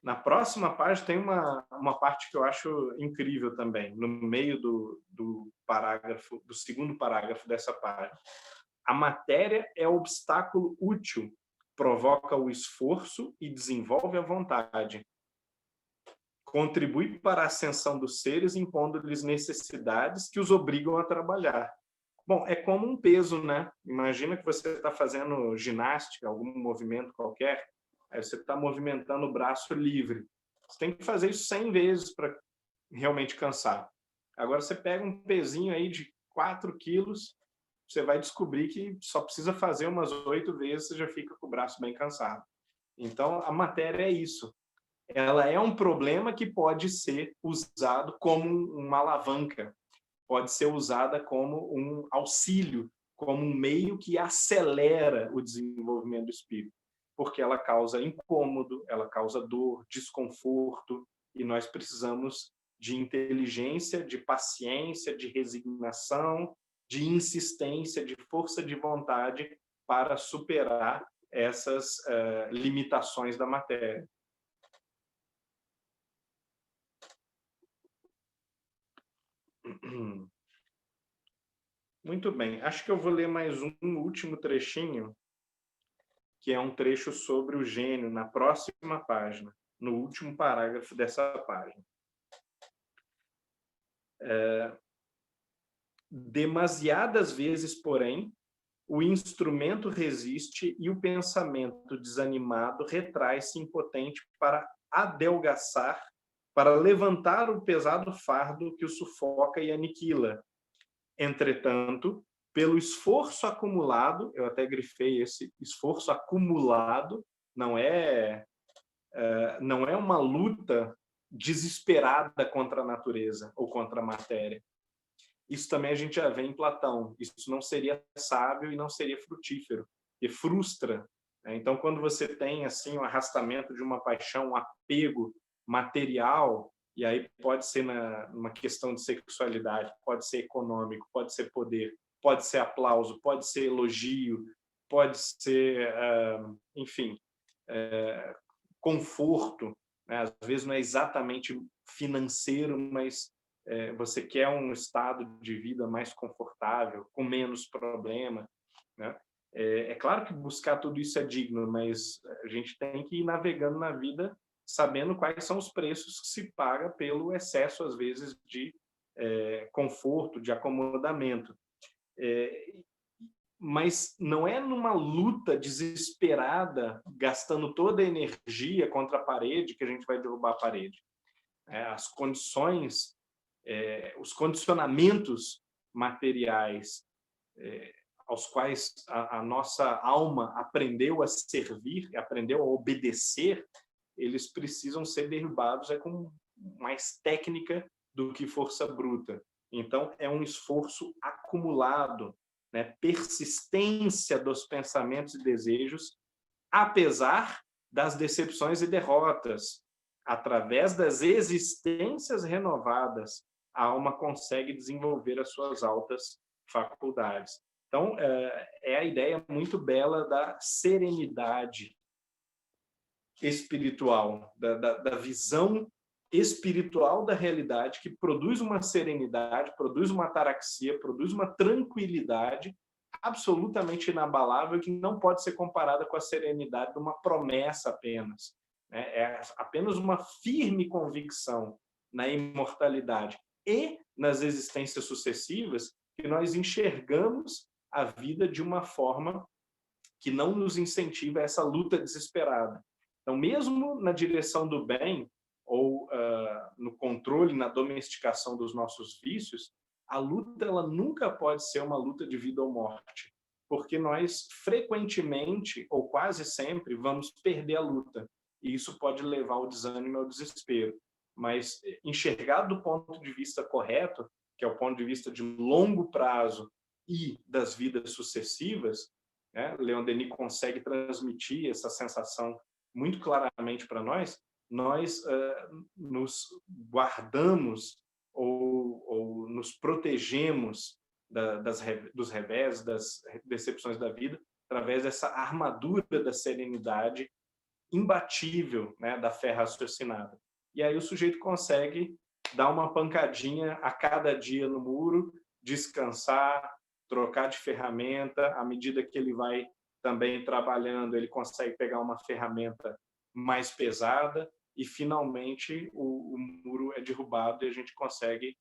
Na próxima página tem uma parte que eu acho incrível também, no meio do parágrafo, do segundo parágrafo dessa página. A matéria é obstáculo útil, provoca o esforço e desenvolve a vontade. Contribui para a ascensão dos seres, impondo-lhes necessidades que os obrigam a trabalhar. Bom, é como um peso, né? Imagina que você está fazendo ginástica, algum movimento qualquer, aí você está movimentando o braço livre. Você tem que fazer isso 100 vezes para realmente cansar. Agora você pega um pezinho aí de 4 quilos, você vai descobrir que só precisa fazer umas 8 vezes, você já fica com o braço bem cansado. Então, a matéria é isso. Ela é um problema que pode ser usado como uma alavanca, pode ser usada como um auxílio, como um meio que acelera o desenvolvimento do espírito, porque ela causa incômodo, ela causa dor, desconforto, e nós precisamos de inteligência, de paciência, de resignação, de insistência, de força de vontade para superar essas limitações da matéria. Muito bem, acho que eu vou ler mais um último trechinho, que é um trecho sobre o gênio, na próxima página, no último parágrafo dessa página. Demasiadas vezes, porém, o instrumento resiste e o pensamento desanimado retrai-se impotente para adelgaçar, para levantar o pesado fardo que o sufoca e aniquila. Entretanto, pelo esforço acumulado, eu até grifei esse esforço acumulado, não é uma luta desesperada contra a natureza ou contra a matéria. Isso também a gente já vê em Platão. Isso não seria sábio e não seria frutífero, e frustra. Então, quando você tem assim o arrastamento de uma paixão, um apego material, e aí pode ser numa questão de sexualidade, pode ser econômico, pode ser poder, pode ser aplauso, pode ser elogio, pode ser, enfim, conforto, né? Às vezes não é exatamente financeiro, mas você quer um estado de vida mais confortável, com menos problema, né? É claro que buscar tudo isso é digno, mas a gente tem que ir navegando na vida sabendo quais são os preços que se paga pelo excesso, às vezes, de conforto, de acomodamento. Mas não é numa luta desesperada, gastando toda a energia contra a parede, que a gente vai derrubar a parede. As condições, os condicionamentos materiais aos quais a nossa alma aprendeu a servir, aprendeu a obedecer, eles precisam ser derrubados com mais técnica do que força bruta. Então, é um esforço acumulado, né? Persistência dos pensamentos e desejos, apesar das decepções e derrotas. Através das existências renovadas, a alma consegue desenvolver as suas altas faculdades. Então, é a ideia muito bela da serenidade espiritual, da visão espiritual da realidade, que produz uma serenidade, produz uma ataraxia, produz uma tranquilidade, absolutamente inabalável, que não pode ser comparada com a serenidade de uma promessa apenas, né? É apenas uma firme convicção na imortalidade e nas existências sucessivas que nós enxergamos a vida de uma forma que não nos incentiva a essa luta desesperada. Então, mesmo na direção do bem, ou no controle, na domesticação dos nossos vícios, a luta ela nunca pode ser uma luta de vida ou morte, porque nós frequentemente, ou quase sempre, vamos perder a luta. E isso pode levar ao desânimo e ao desespero. Mas enxergar do ponto de vista correto, que é o ponto de vista de longo prazo e das vidas sucessivas, né? Leon Denis consegue transmitir essa sensação muito claramente para nós. Nós nos guardamos ou nos protegemos dos revés, das decepções da vida, através dessa armadura da serenidade imbatível, né, da fé raciocinada. E aí o sujeito consegue dar uma pancadinha a cada dia no muro, descansar, trocar de ferramenta. À medida que ele vai também trabalhando, ele consegue pegar uma ferramenta mais pesada e, finalmente, o muro é derrubado e a gente consegue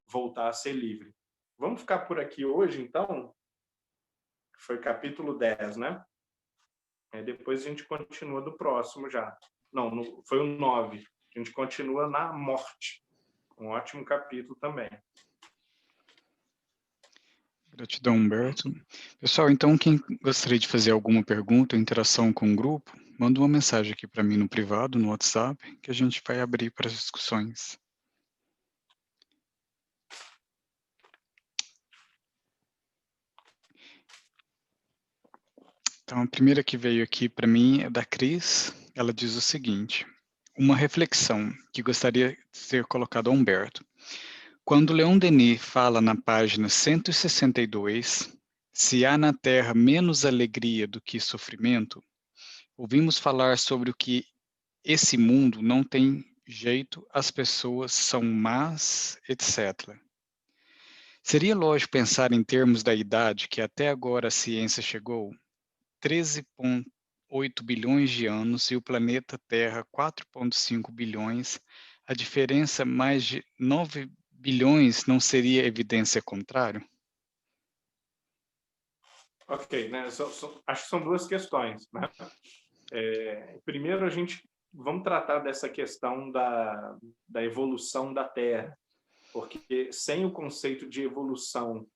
voltar a ser livre. Vamos ficar por aqui hoje, então? Foi capítulo 10, né? Depois a gente continua do próximo já. Não, foi o 9. A gente continua na morte. Um ótimo capítulo também. Gratidão, Humberto. Pessoal, então, quem gostaria de fazer alguma pergunta ou interação com o grupo, manda uma mensagem aqui para mim no privado, no WhatsApp, que a gente vai abrir para as discussões. Então, a primeira que veio aqui para mim é da Cris. Ela diz o seguinte: uma reflexão que gostaria de ser colocada a Humberto. Quando Leon Denis fala na página 162, se há na Terra menos alegria do que sofrimento, ouvimos falar sobre o que esse mundo não tem jeito, as pessoas são más, etc. Seria lógico pensar em termos da idade que até agora a ciência chegou, 13,8 bilhões de anos e o planeta Terra 4,5 bilhões, a diferença mais de 9 bilhões não seria evidência contrária? Ok, né? Acho que são duas questões, né? Primeiro, vamos tratar dessa questão da evolução da Terra, porque sem o conceito de evolução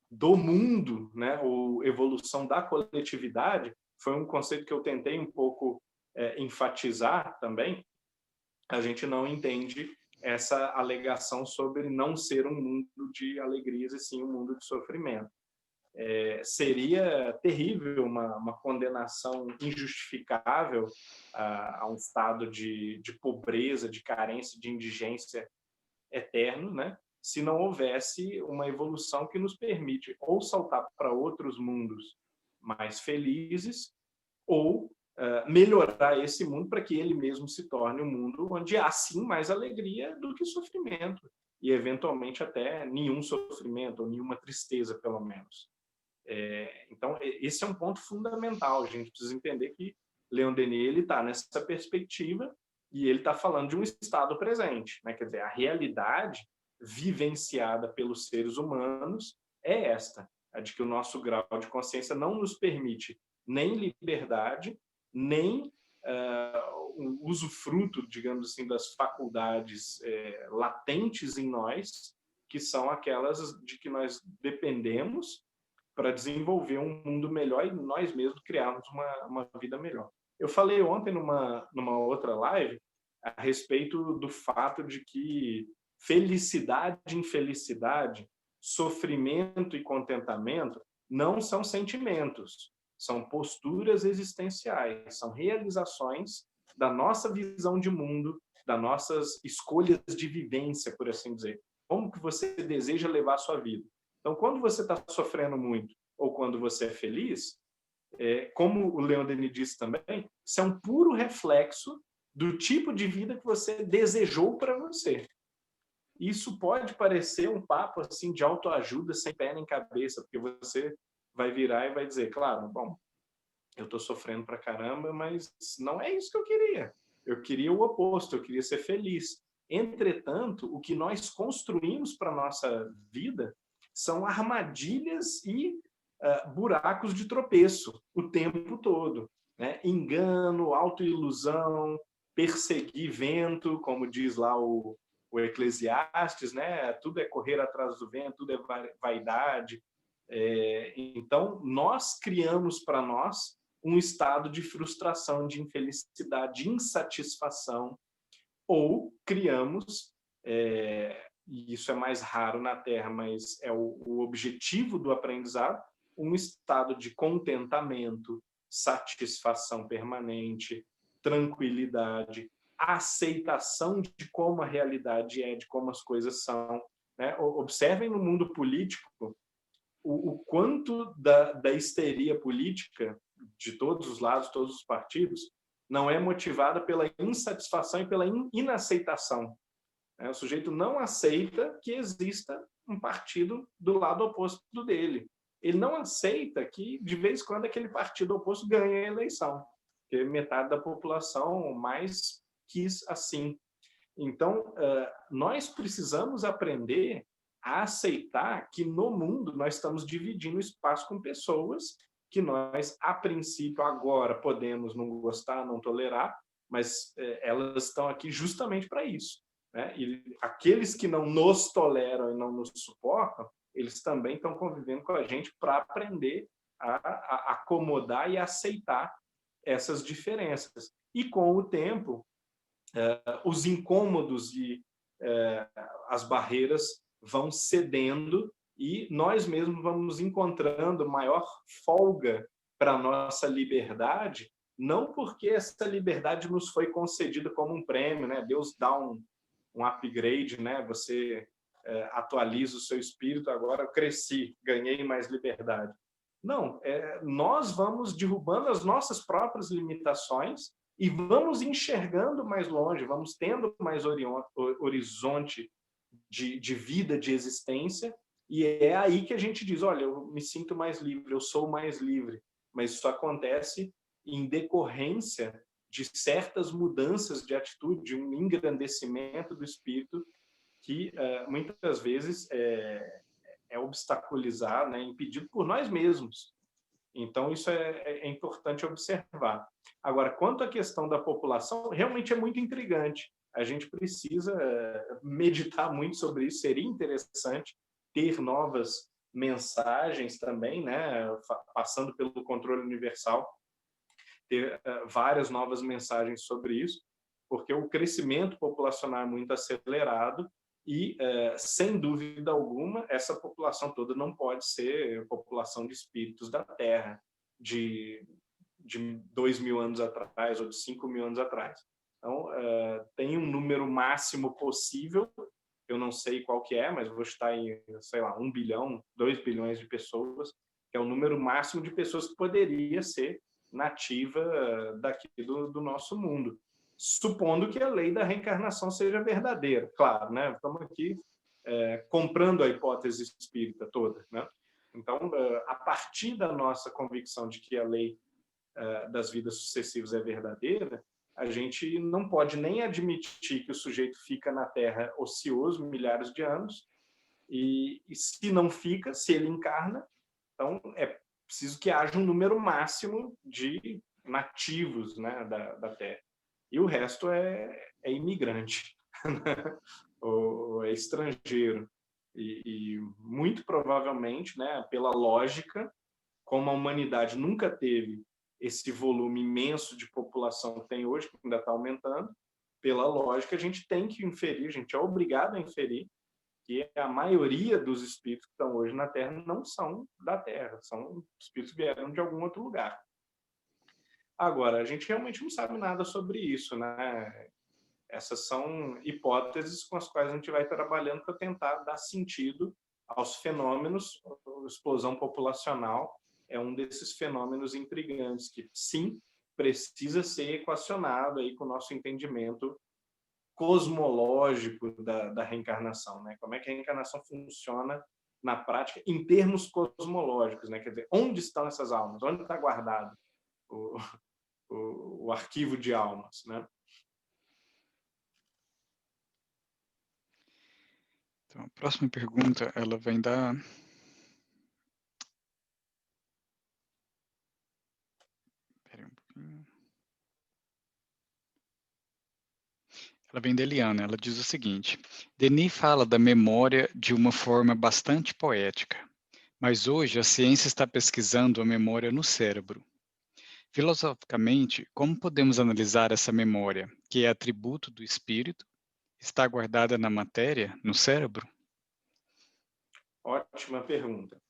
do mundo, né, ou evolução da coletividade, foi um conceito que eu tentei um pouco enfatizar também. A gente não entende essa alegação sobre não ser um mundo de alegrias e sim um mundo de sofrimento. Seria terrível uma condenação injustificável a um estado de pobreza, de carência, de indigência eterno, né? Se não houvesse uma evolução que nos permite ou saltar para outros mundos mais felizes ou melhorar esse mundo para que ele mesmo se torne um mundo onde há sim mais alegria do que sofrimento e eventualmente até nenhum sofrimento ou nenhuma tristeza, pelo menos. Então, esse é um ponto fundamental. A gente precisa entender que Leon Denis está nessa perspectiva e ele está falando de um estado presente, né? Quer dizer, a realidade vivenciada pelos seres humanos é esta, a de que o nosso grau de consciência não nos permite nem liberdade, nem o usufruto, digamos assim, das faculdades latentes em nós, que são aquelas de que nós dependemos para desenvolver um mundo melhor e nós mesmos criarmos uma vida melhor. Eu falei ontem numa outra live a respeito do fato de que felicidade e infelicidade, sofrimento e contentamento não são sentimentos, são posturas existenciais, são realizações da nossa visão de mundo, das nossas escolhas de vivência, por assim dizer. Como que você deseja levar a sua vida? Então, quando você está sofrendo muito ou quando você é feliz, como o Leon Denis disse também, isso é um puro reflexo do tipo de vida que você desejou para você. Isso pode parecer um papo assim de autoajuda sem pé nem cabeça, porque você vai virar e vai dizer, claro, bom, eu estou sofrendo pra caramba, mas não é isso que eu queria. Eu queria o oposto, eu queria ser feliz. Entretanto, o que nós construímos para nossa vida são armadilhas e buracos de tropeço o tempo todo, né? Engano, autoilusão, perseguir vento, como diz lá o Eclesiastes, né? Tudo é correr atrás do vento, tudo é vaidade. Então, nós criamos para nós um estado de frustração, de infelicidade, de insatisfação, ou criamos, e isso é mais raro na Terra, mas é o objetivo do aprendizado, um estado de contentamento, satisfação permanente, tranquilidade, aceitação de como a realidade é, de como as coisas são, né? Observem no mundo político o quanto da histeria política de todos os lados, todos os partidos, não é motivada pela insatisfação e pela inaceitação. O sujeito não aceita que exista um partido do lado oposto dele. Ele não aceita que, de vez em quando, aquele partido oposto ganhe a eleição, porque metade da população mais quis assim. Então, nós precisamos aprender a aceitar que no mundo nós estamos dividindo espaço com pessoas que nós, a princípio, agora podemos não gostar, não tolerar, mas elas estão aqui justamente para isso, né? E aqueles que não nos toleram e não nos suportam, eles também estão convivendo com a gente para aprender a acomodar e aceitar essas diferenças. E com o tempo, os incômodos e as barreiras vão cedendo e nós mesmos vamos encontrando maior folga para a nossa liberdade, não porque essa liberdade nos foi concedida como um prêmio, né? Deus dá um upgrade, né? Você atualiza o seu espírito, agora eu cresci, ganhei mais liberdade. Não, nós vamos derrubando as nossas próprias limitações e vamos enxergando mais longe, vamos tendo mais horizonte de vida, de existência, e é aí que a gente diz, olha, eu me sinto mais livre, eu sou mais livre, mas isso acontece em decorrência de certas mudanças de atitude, de um engrandecimento do espírito que muitas vezes é obstaculizado, né, impedido por nós mesmos. Então, isso é importante observar. Agora, quanto à questão da população, realmente é muito intrigante. A gente precisa meditar muito sobre isso. Seria interessante ter novas mensagens também, né? Passando pelo controle universal, ter várias novas mensagens sobre isso, porque o crescimento populacional é muito acelerado e, sem dúvida alguma, essa população toda não pode ser população de espíritos da Terra de 2.000 anos atrás ou de 5.000 anos atrás. Então, tem um número máximo possível, eu não sei qual que é, mas vou estar em, sei lá, 1 bilhão, 2 bilhões de pessoas, que é o número máximo de pessoas que poderia ser nativa daqui do nosso mundo, supondo que a lei da reencarnação seja verdadeira, claro, né? Estamos aqui comprando a hipótese espírita toda, né? Então, a partir da nossa convicção de que a lei das vidas sucessivas é verdadeira, a gente não pode nem admitir que o sujeito fica na Terra ocioso milhares de anos, e se não fica, se ele encarna, então é preciso que haja um número máximo de nativos, né, da Terra. E o resto é imigrante, ou é estrangeiro. E muito provavelmente, né, pela lógica, como a humanidade nunca teve esse volume imenso de população que tem hoje, que ainda está aumentando, pela lógica a gente tem que inferir, a gente é obrigado a inferir que a maioria dos espíritos que estão hoje na Terra não são da Terra, são espíritos que vieram de algum outro lugar. Agora, a gente realmente não sabe nada sobre isso, né? Essas são hipóteses com as quais a gente vai trabalhando para tentar dar sentido aos fenômenos. A explosão populacional é um desses fenômenos intrigantes que, sim, precisa ser equacionado aí com o nosso entendimento cosmológico da reencarnação, né? Como é que a reencarnação funciona na prática em termos cosmológicos, né? Quer dizer, onde estão essas almas? Onde está guardado o, o arquivo de almas, né? Então, a próxima pergunta, ela vem da... Espera um pouquinho. Ela vem da Eliana, ela diz o seguinte: Denis fala da memória de uma forma bastante poética, mas hoje a ciência está pesquisando a memória no cérebro. Filosoficamente, como podemos analisar essa memória, que é atributo do espírito, está guardada na matéria, no cérebro? Ótima pergunta.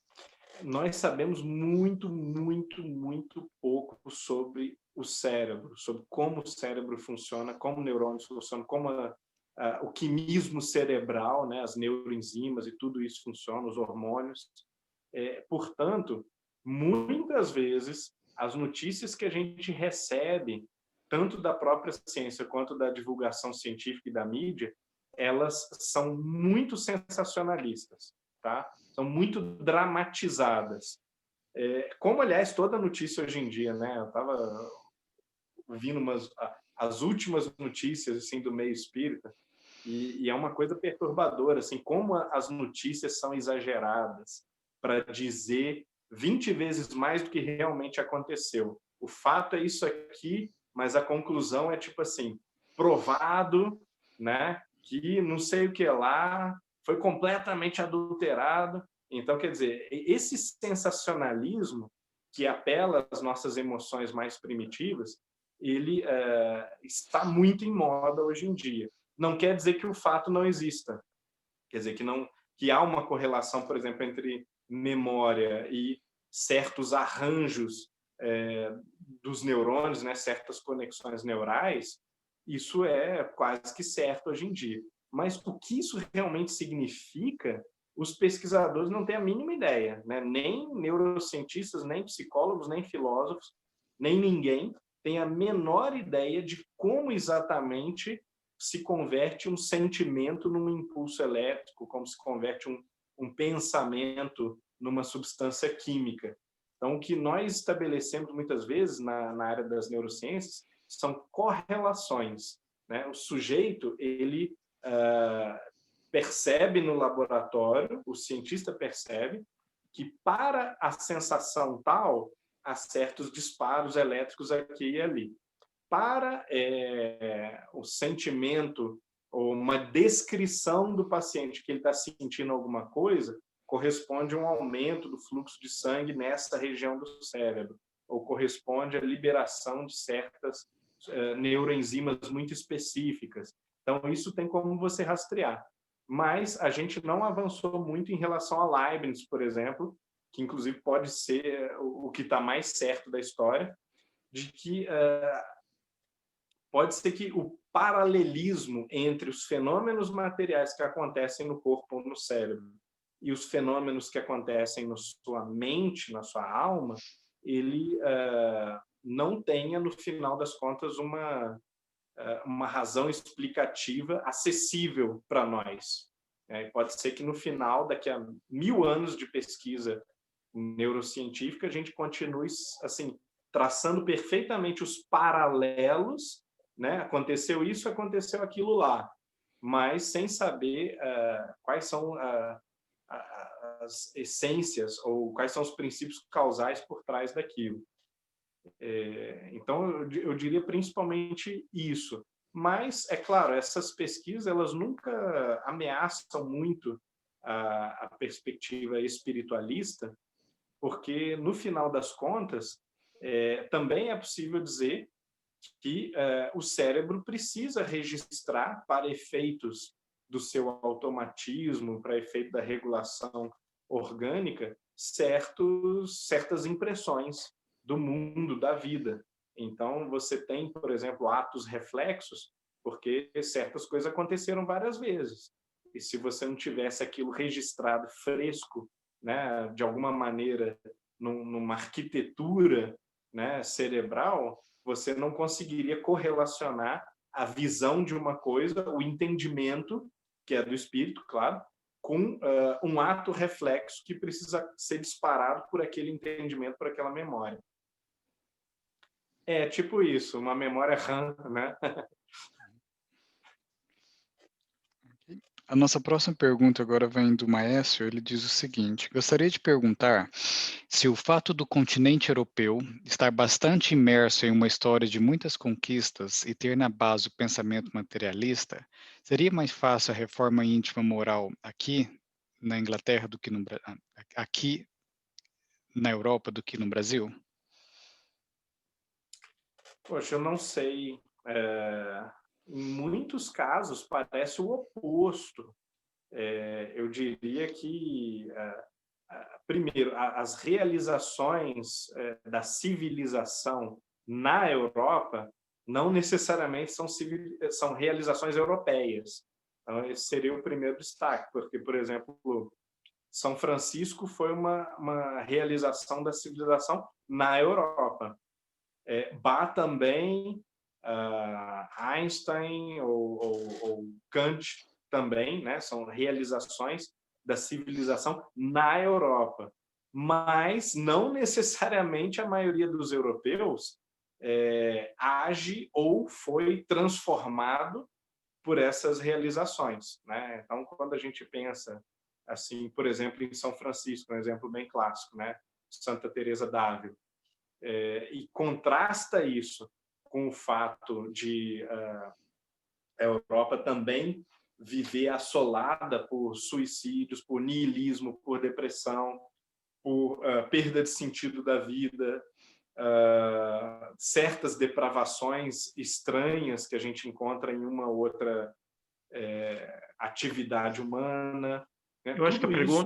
Nós sabemos muito, muito, muito pouco sobre o cérebro, sobre como o cérebro funciona, como neurônios funcionam, como o quimismo cerebral, né, as neuroenzimas e tudo isso funciona, os hormônios. Portanto, muitas vezes, as notícias que a gente recebe, tanto da própria ciência quanto da divulgação científica e da mídia, elas são muito sensacionalistas, tá? São muito dramatizadas. Como, aliás, toda notícia hoje em dia, né? Eu estava ouvindo as últimas notícias assim, do meio espírita, e é uma coisa perturbadora, assim, como as notícias são exageradas para dizer 20 vezes mais do que realmente aconteceu. O fato é isso aqui, mas a conclusão é tipo assim, provado, né, que não sei o que lá, foi completamente adulterado. Então, quer dizer, esse sensacionalismo que apela às nossas emoções mais primitivas, ele está muito em moda hoje em dia. Não quer dizer que o fato não exista. Quer dizer que há uma correlação, por exemplo, entre memória e certos arranjos dos neurônios, né, certas conexões neurais. Isso é quase que certo hoje em dia. Mas o que isso realmente significa, os pesquisadores não têm a mínima ideia, né? Nem neurocientistas, nem psicólogos, nem filósofos, nem ninguém tem a menor ideia de como exatamente se converte um sentimento num impulso elétrico, como se converte um pensamento numa substância química. Então, o que nós estabelecemos muitas vezes na área das neurociências são correlações, né? O sujeito, ele percebe no laboratório, o cientista percebe, que para a sensação tal, há certos disparos elétricos aqui e ali. Para o sentimento ou uma descrição do paciente que ele está sentindo alguma coisa, corresponde a um aumento do fluxo de sangue nessa região do cérebro, ou corresponde à liberação de certas neuroenzimas muito específicas. Então, isso tem como você rastrear. Mas a gente não avançou muito em relação a Leibniz, por exemplo, que inclusive pode ser o que está mais certo da história, de que pode ser que o paralelismo entre os fenômenos materiais que acontecem no corpo ou no cérebro e os fenômenos que acontecem na sua mente, na sua alma, ele não tenha, no final das contas, uma razão explicativa acessível para nós. Pode ser que no final, daqui a 1000 anos de pesquisa neurocientífica, a gente continue assim traçando perfeitamente os paralelos, né? Aconteceu isso, aconteceu aquilo lá, mas sem saber quais são as essências ou quais são os princípios causais por trás daquilo. Então, eu diria principalmente isso. Mas, é claro, essas pesquisas elas nunca ameaçam muito a perspectiva espiritualista, porque, no final das contas, também é possível dizer que o cérebro precisa registrar, para efeitos do seu automatismo, para efeito da regulação orgânica, certas impressões do mundo, da vida. Então, você tem, por exemplo, atos reflexos, porque certas coisas aconteceram várias vezes. E se você não tivesse aquilo registrado fresco, né, de alguma maneira, numa arquitetura, né, cerebral, você não conseguiria correlacionar a visão de uma coisa, o entendimento, que é do espírito, claro, com um ato reflexo que precisa ser disparado por aquele entendimento, por aquela memória. É tipo isso, uma memória RAM, né? A nossa próxima pergunta agora vem do Maestro. Ele diz o seguinte: gostaria de perguntar se o fato do continente europeu estar bastante imerso em uma história de muitas conquistas e ter na base o pensamento materialista, seria mais fácil a reforma íntima moral aqui na Inglaterra do que aqui na Europa do que no Brasil? Poxa, eu não sei. Em muitos casos parece o oposto. Eu diria que, primeiro, as realizações da civilização na Europa não necessariamente são realizações europeias. Então, esse seria o primeiro destaque, porque, por exemplo, São Francisco foi uma realização da civilização na Europa. Bach também, Einstein ou Kant também, né, são realizações da civilização na Europa. Mas não necessariamente a maioria dos europeus age ou foi transformado por essas realizações, né? Então, quando a gente pensa, assim, por exemplo, em São Francisco, um exemplo bem clássico, né? Santa Teresa d'Ávila, e contrasta isso com o fato de a Europa também viver assolada por suicídios, por niilismo, por depressão, por perda de sentido da vida, certas depravações estranhas que a gente encontra em uma outra atividade humana. Né? Eu acho que Tudo isso...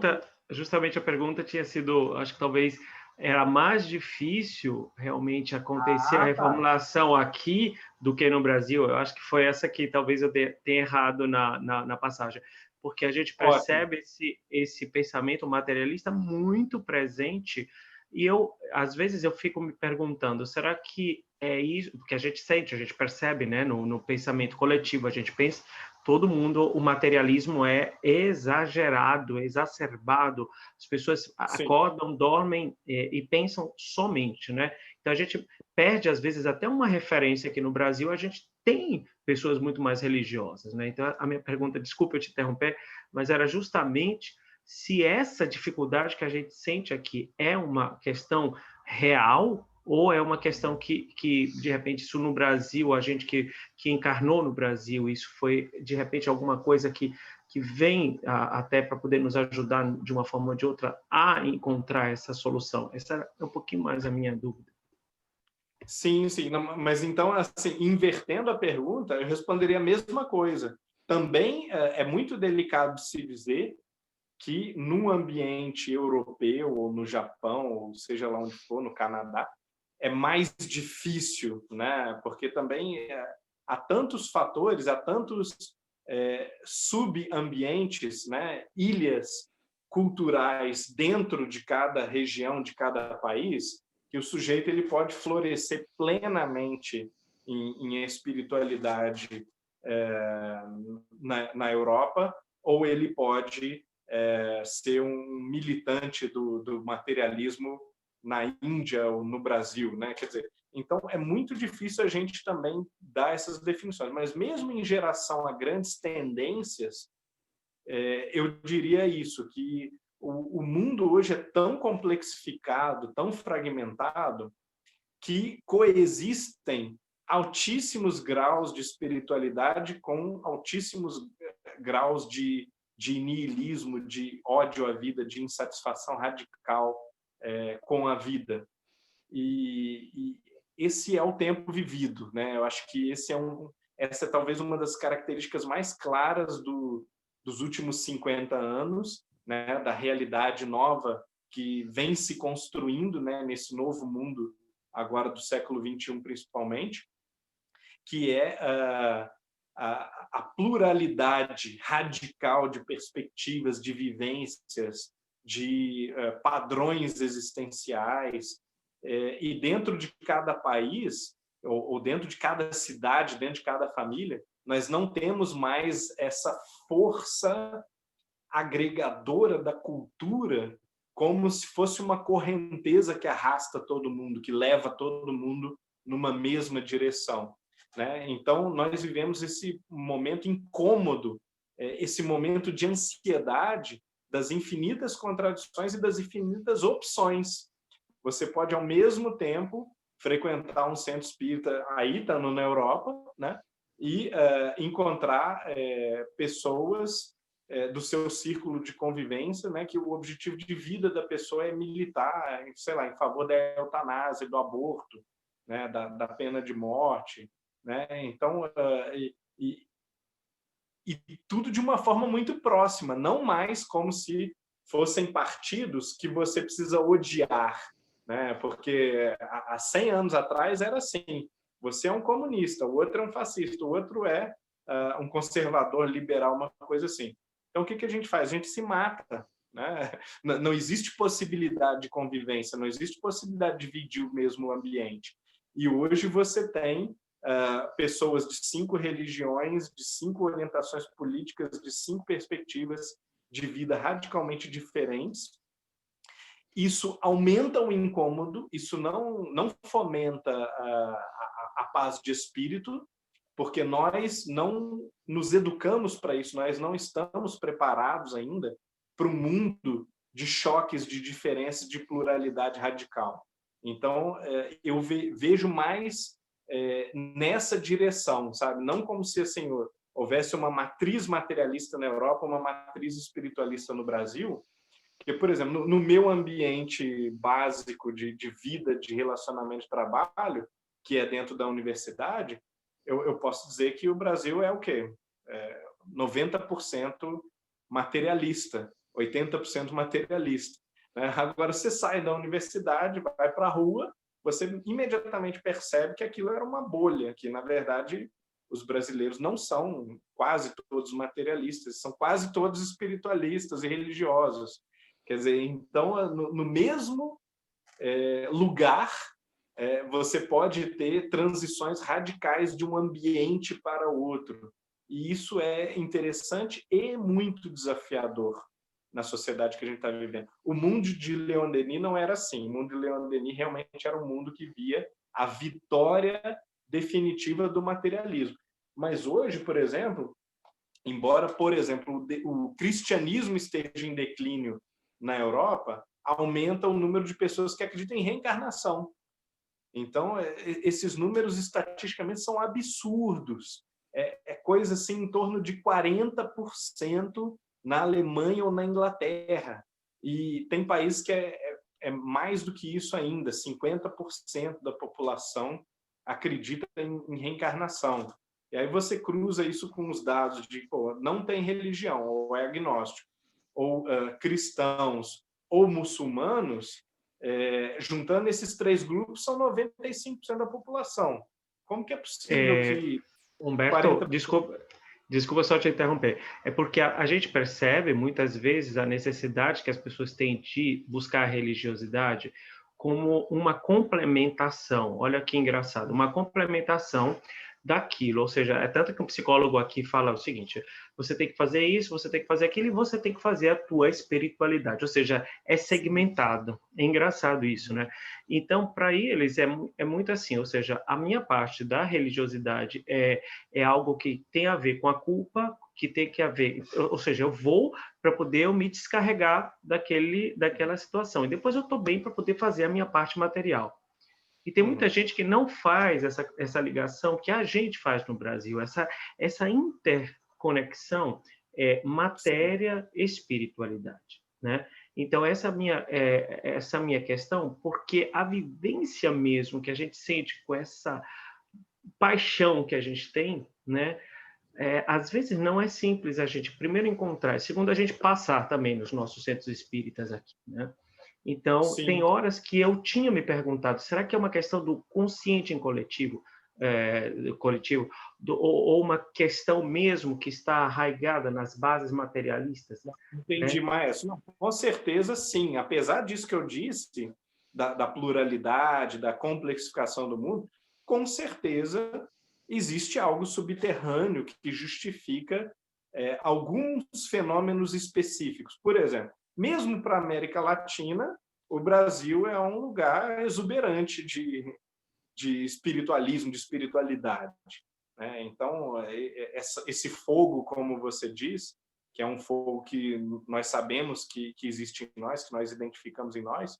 justamente a pergunta tinha sido, acho que talvez era mais difícil realmente acontecer a reformulação aqui do que no Brasil. Eu acho que foi essa que talvez eu tenha errado na passagem, porque a gente percebe esse pensamento materialista muito presente, e às vezes eu fico me perguntando, será que é isso? Porque a gente sente, a gente percebe, né, no pensamento coletivo, a gente pensa, todo mundo, o materialismo é exagerado, exacerbado, as pessoas acordam, dormem e pensam somente, né? Então a gente perde às vezes até uma referência aqui no Brasil, a gente tem pessoas muito mais religiosas, né? Então a minha pergunta, desculpa eu te interromper, mas era justamente se essa dificuldade que a gente sente aqui é uma questão real ou é uma questão que de repente, isso no Brasil, a gente que encarnou no Brasil, isso foi, de repente, alguma coisa que vem até para poder nos ajudar, de uma forma ou de outra, a encontrar essa solução? Essa é um pouquinho mais a minha dúvida. Sim, sim. Mas então, assim, invertendo a pergunta, eu responderia a mesma coisa. Também é muito delicado de se dizer que no ambiente europeu, ou no Japão, ou seja lá onde for, no Canadá, é mais difícil, né? Porque também há tantos fatores, há tantos subambientes, né? Ilhas culturais dentro de cada região, de cada país, que o sujeito ele pode florescer plenamente em espiritualidade na Europa, ou ele pode ser um militante do materialismo na Índia ou no Brasil, né? Quer dizer, então é muito difícil a gente também dar essas definições, mas mesmo em geração a grandes tendências, eu diria isso, que o mundo hoje é tão complexificado, tão fragmentado, que coexistem altíssimos graus de espiritualidade com altíssimos graus de niilismo, de ódio à vida, de insatisfação radical com a vida. E esse é o tempo vivido, né? Eu acho que essa é talvez uma das características mais claras dos últimos 50 anos, né? Da realidade nova que vem se construindo, né? Nesse novo mundo agora do século XXI principalmente, que é a pluralidade radical de perspectivas, de vivências, de padrões existenciais, e dentro de cada país, ou dentro de cada cidade, dentro de cada família, nós não temos mais essa força agregadora da cultura, como se fosse uma correnteza que arrasta todo mundo, que leva todo mundo numa mesma direção, né? Então, nós vivemos esse momento incômodo, esse momento de ansiedade das infinitas contradições e das infinitas opções. Você pode, ao mesmo tempo, frequentar um centro espírita, aí está na Europa, né? E encontrar pessoas do seu círculo de convivência, né, que o objetivo de vida da pessoa é militar, sei lá, em favor da eutanásia, do aborto, né, da pena de morte, né? Então, e tudo de uma forma muito próxima, não mais como se fossem partidos que você precisa odiar, né? Porque há 100 anos atrás era assim: você é um comunista, o outro é um fascista, o outro é um conservador liberal, uma coisa assim. Então, o que a gente faz? A gente se mata, né? Não existe possibilidade de convivência, não existe possibilidade de dividir o mesmo ambiente. E hoje você tem pessoas de 5 religiões, de 5 orientações políticas, de 5 perspectivas de vida radicalmente diferentes. Isso aumenta o incômodo, isso não fomenta a paz de espírito, porque nós não nos educamos para isso, nós não estamos preparados ainda para um mundo de choques, de diferenças, de pluralidade radical. Então, eu vejo mais nessa direção, sabe? Não como se, assim, houvesse uma matriz materialista na Europa, uma matriz espiritualista no Brasil, porque, por exemplo, no meu ambiente básico de vida, de relacionamento de trabalho, que é dentro da universidade, eu posso dizer que o Brasil é o quê? 90% materialista, 80% materialista, né? Agora, você sai da universidade, vai para a rua, você imediatamente percebe que aquilo era uma bolha, que, na verdade, os brasileiros não são quase todos materialistas, são quase todos espiritualistas e religiosos. Quer dizer, então, no mesmo lugar, você pode ter transições radicais de um ambiente para outro. E isso é interessante e muito desafiador na sociedade que a gente está vivendo. O mundo de Leon Denis não era assim. O mundo de Leon Denis realmente era um mundo que via a vitória definitiva do materialismo. Mas hoje, por exemplo, embora, por exemplo, o cristianismo esteja em declínio na Europa, aumenta o número de pessoas que acreditam em reencarnação. Então, esses números estatisticamente são absurdos. É coisa assim em torno de 40% na Alemanha ou na Inglaterra. E tem países que é mais do que isso ainda, 50% da população acredita em reencarnação. E aí você cruza isso com os dados de não tem religião, ou é agnóstico, ou cristãos, ou muçulmanos, juntando esses 3 grupos, são 95% da população. Como que é possível que... Humberto, 40%... desculpa só te interromper. É porque a gente percebe, muitas vezes, a necessidade que as pessoas têm de buscar a religiosidade como uma complementação. Olha que engraçado, uma complementação daquilo, ou seja, é tanto que um psicólogo aqui fala o seguinte: você tem que fazer isso, você tem que fazer aquilo e você tem que fazer a tua espiritualidade, ou seja, é segmentado. É engraçado isso, né? Então, para eles é muito assim, ou seja, a minha parte da religiosidade é algo que tem a ver com a culpa, que tem que haver, ou seja, eu vou para poder eu me descarregar daquela situação, e depois eu estou bem para poder fazer a minha parte material. E tem muita gente que não faz essa ligação que a gente faz no Brasil, essa interconexão matéria-espiritualidade, né? Então, essa minha questão, porque a vivência mesmo que a gente sente com essa paixão que a gente tem, né? Às vezes não é simples a gente primeiro encontrar, segundo a gente passar também nos nossos centros espíritas aqui, né? Então, sim, tem horas que eu tinha me perguntado, será que é uma questão do consciente em coletivo, ou uma questão mesmo que está arraigada nas bases materialistas? Entendi, Maestro. Não, com certeza, sim. Apesar disso que eu disse, da pluralidade, da complexificação do mundo, com certeza existe algo subterrâneo que justifica alguns fenômenos específicos. Por exemplo, mesmo para a América Latina, o Brasil é um lugar exuberante de espiritualismo, de espiritualidade, né? Então, esse fogo, como você diz, que é um fogo que nós sabemos que existe em nós, que nós identificamos em nós,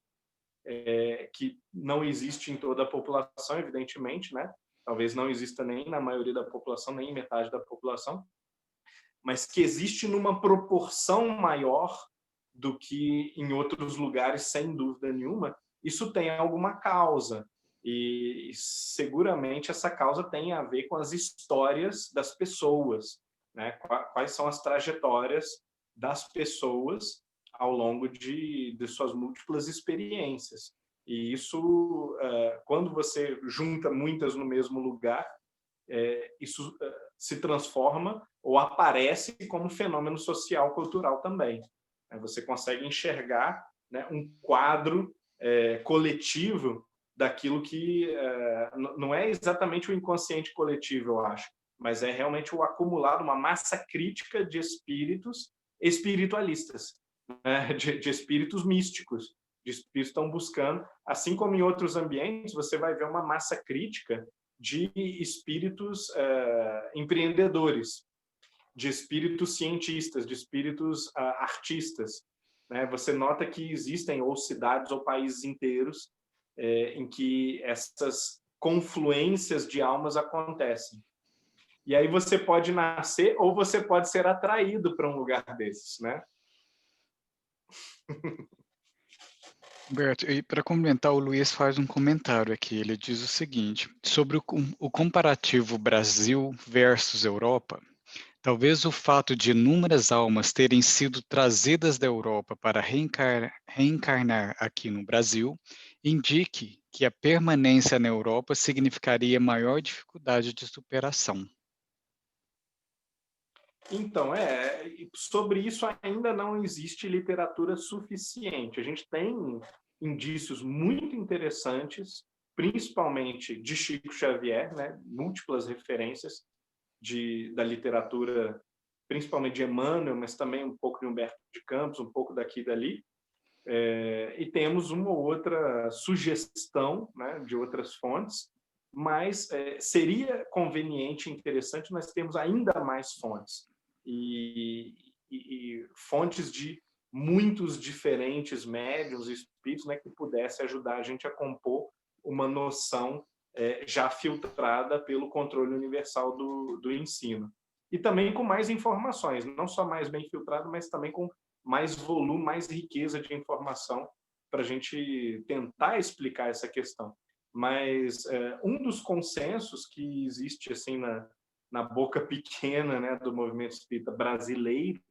que não existe em toda a população, evidentemente, né? Talvez não exista nem na maioria da população, nem em metade da população, mas que existe numa proporção maior do que em outros lugares, sem dúvida nenhuma. Isso tem alguma causa, e seguramente essa causa tem a ver com as histórias das pessoas, né? Quais são as trajetórias das pessoas ao longo de suas múltiplas experiências. E isso, quando você junta muitas no mesmo lugar, isso se transforma ou aparece como fenômeno social cultural também. Você consegue enxergar, né, um quadro coletivo daquilo que não é exatamente o inconsciente coletivo, eu acho, mas é realmente o acumulado, uma massa crítica de espíritos espiritualistas, né, de espíritos místicos, de espíritos que estão buscando, assim como em outros ambientes, você vai ver uma massa crítica de espíritos empreendedores, de espíritos cientistas, de espíritos artistas, né? Você nota que existem ou cidades ou países inteiros em que essas confluências de almas acontecem. E aí você pode nascer ou você pode ser atraído para um lugar desses, né? Humberto, e para complementar, o Luiz faz um comentário aqui. Ele diz o seguinte: sobre o comparativo Brasil versus Europa, talvez o fato de inúmeras almas terem sido trazidas da Europa para reencarnar aqui no Brasil indique que a permanência na Europa significaria maior dificuldade de superação. Então, sobre isso ainda não existe literatura suficiente. A gente tem indícios muito interessantes, principalmente de Chico Xavier, né? Múltiplas referências da literatura, principalmente de Emmanuel, mas também um pouco de Humberto de Campos, um pouco daqui e dali. E temos uma ou outra sugestão, né, de outras fontes, mas seria conveniente e interessante nós termos ainda mais fontes. E fontes de muitos diferentes médiuns e espíritos, né, que pudesse ajudar a gente a compor uma noção já filtrada pelo controle universal do ensino. E também com mais informações, não só mais bem filtrado, mas também com mais volume, mais riqueza de informação para a gente tentar explicar essa questão. Mas um dos consensos que existe assim na boca pequena, né, do movimento espírita brasileiro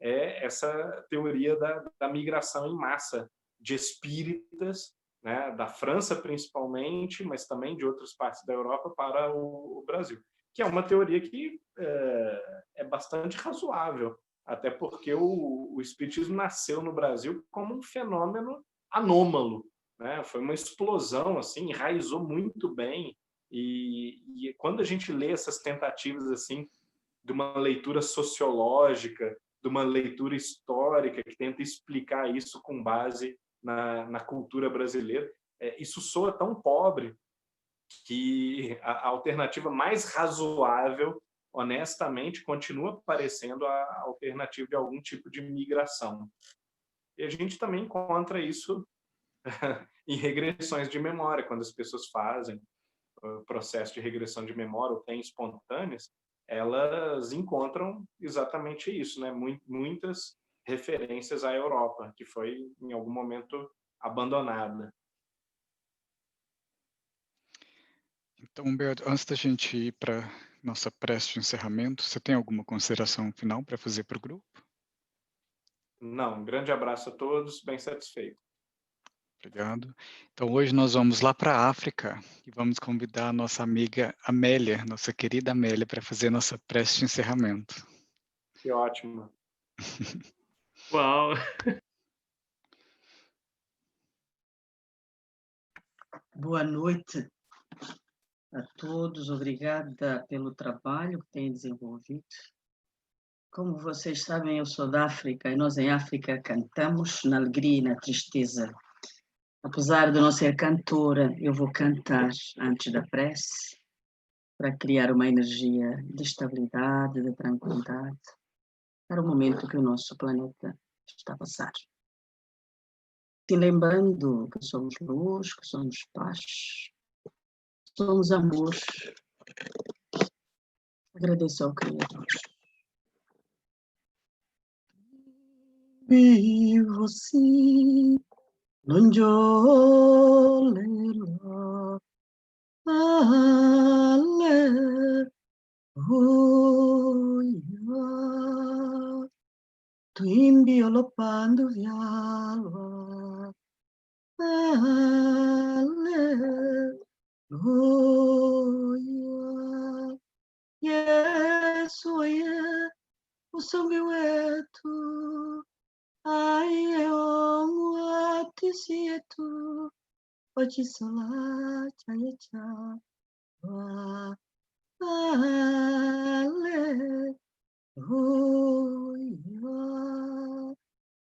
é essa teoria da migração em massa de espíritas, né, da França principalmente, mas também de outras partes da Europa para o Brasil, que é uma teoria que é bastante razoável, até porque o espiritismo nasceu no Brasil como um fenômeno anômalo, né? Foi uma explosão, assim, enraizou muito bem, e quando a gente lê essas tentativas assim de uma leitura sociológica, de uma leitura histórica que tenta explicar isso com base na cultura brasileira, isso soa tão pobre que a alternativa mais razoável, honestamente, continua parecendo a alternativa de algum tipo de migração. E a gente também encontra isso em regressões de memória, quando as pessoas fazem o processo de regressão de memória ou têm espontâneas, elas encontram exatamente isso, né? Muitas referências à Europa, que foi em algum momento abandonada. Então, Humberto, antes da gente ir para nossa prece de encerramento, você tem alguma consideração final para fazer para o grupo? Não, um grande abraço a todos, bem satisfeito. Obrigado. Então, hoje nós vamos lá para a África e vamos convidar a nossa amiga Amélia, nossa querida Amélia, para fazer nossa prece de encerramento. Que ótimo. Uau! Boa noite a todos. Obrigada pelo trabalho que têm desenvolvido. Como vocês sabem, eu sou da África e nós em África cantamos na alegria e na tristeza. Apesar de não ser cantora, eu vou cantar antes da prece para criar uma energia de estabilidade, de tranquilidade para o momento que o nosso planeta está a passar. E lembrando que somos luz, que somos paz, somos amor. Agradeço ao Criador. E você non jolelo alleluia tu imbiolo pando vialva alleluia Yesu ye usangi wetu aye omwati sietu ochisola chaya chawa alleluia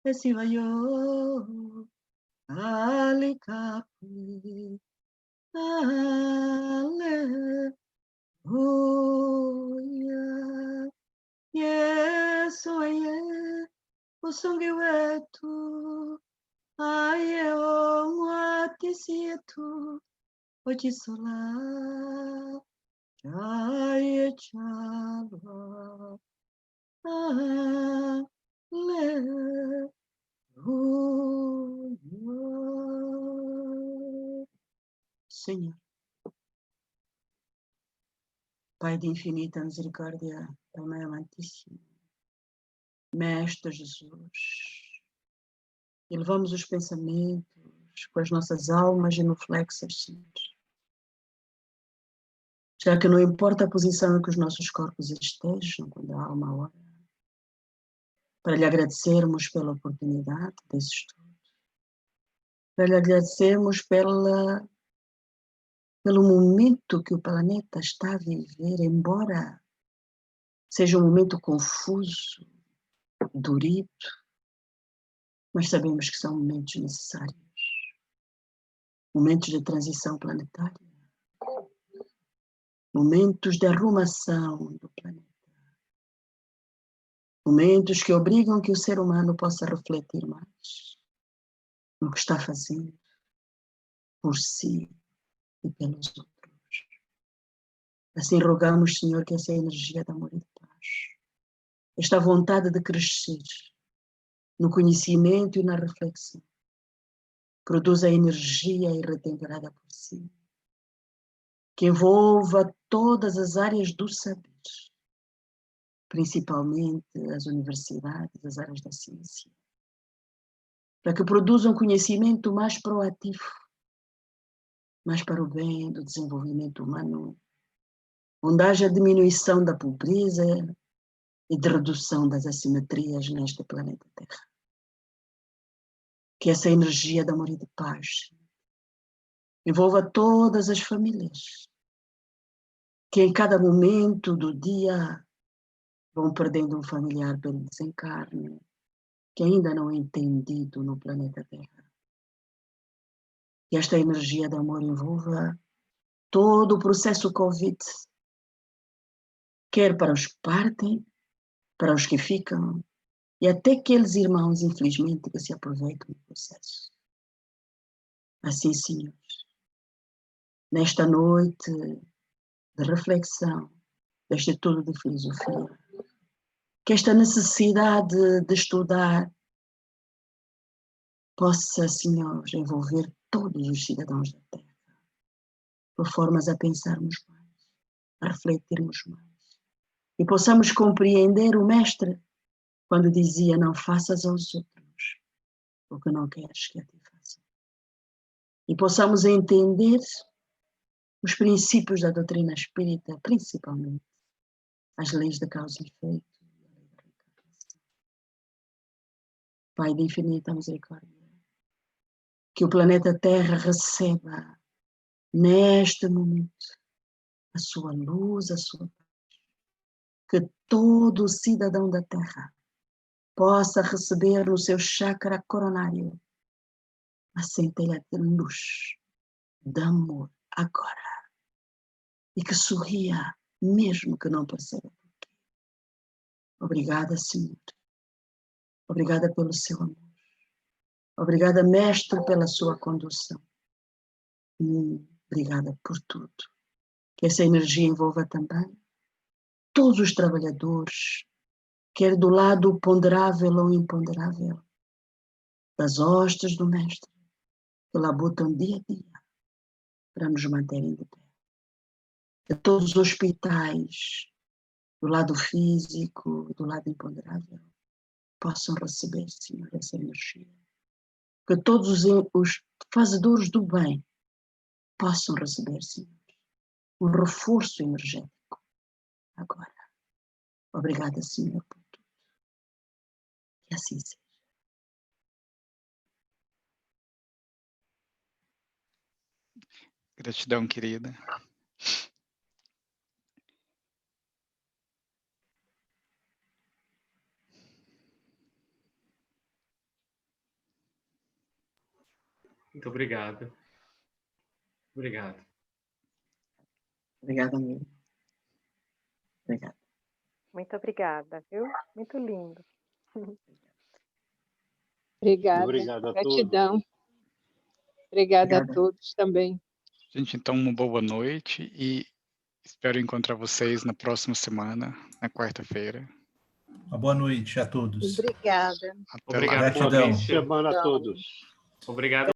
esiva yo alikapi alleluia Yesu ye usungi wetu aye omwati sietu ochisola chaya chawa Senhor, Pai de infinita misericórdia, Pai meu amantíssimo, Mestre Jesus, elevamos os pensamentos com as nossas almas genuflexas, Senhor. Já que não importa a posição em que os nossos corpos estejam, quando a alma ora, para lhe agradecermos pela oportunidade desse estudo, para lhe agradecermos pelo momento que o planeta está a viver, embora seja um momento confuso, dorido, mas sabemos que são momentos necessários, momentos de transição planetária, momentos de arrumação do planeta, momentos que obrigam que o ser humano possa refletir mais no que está fazendo por si e pelos outros. Assim rogamos, Senhor, que essa energia de amor e de paz, esta vontade de crescer no conhecimento e na reflexão, produza energia irretemperada por si, que envolva todas as áreas do saber, principalmente as universidades, as áreas da ciência, para que produzam conhecimento mais proativo, mais para o bem do desenvolvimento humano, onde haja diminuição da pobreza e de redução das assimetrias neste planeta Terra. Que essa energia de amor e de paz envolva todas as famílias, que em cada momento do dia vão perdendo um familiar pelo desencarne, que ainda não é entendido no planeta Terra. Que esta energia de amor envolva todo o processo Covid, quer para os que partem, para os que ficam, e até aqueles irmãos, infelizmente, que se aproveitam do processo. Assim, senhores, nesta noite de reflexão, deste estudo de filosofia, que esta necessidade de estudar possa, senhores, envolver todos os cidadãos da Terra, por formas a pensarmos mais, a refletirmos mais, e possamos compreender o Mestre quando dizia: não faças aos outros o que não queres que a ti façam. E possamos entender os princípios da doutrina espírita, principalmente as leis da causa e efeito e a lei da reencarnação. Pai de infinita misericórdia, que o planeta Terra receba neste momento a sua luz, a sua paz, que todo cidadão da Terra possa receber no seu chakra coronário a centelha de luz, de amor, agora. E que sorria, mesmo que não perceba por quê. Obrigada, Senhor. Obrigada pelo seu amor. Obrigada, Mestre, pela sua condução. Obrigada por tudo. Que essa energia envolva também todos os trabalhadores, quer do lado ponderável ou imponderável, das hostes do Mestre, que labutam dia a dia para nos manterem de pé. De todos os hospitais, do lado físico, do lado imponderável, possam receber, Senhor, essa energia. Que todos os fazedores do bem possam receber, Senhor, um reforço energético agora. Obrigada, Senhor, por tudo. Que assim seja. Gratidão, querida. Muito obrigado. Obrigado. Obrigada, amigo. Obrigada. Muito obrigada, viu? Muito lindo. Obrigada. Obrigado a Gratidão. todos. Obrigada a Obrigada. todos também. Gente, então uma boa noite e espero encontrar vocês na próxima semana, na quarta-feira. Uma boa noite a todos. Obrigada. Até lá. Obrigado, Gratidão. Patrícia. Semana a todos. Obrigado.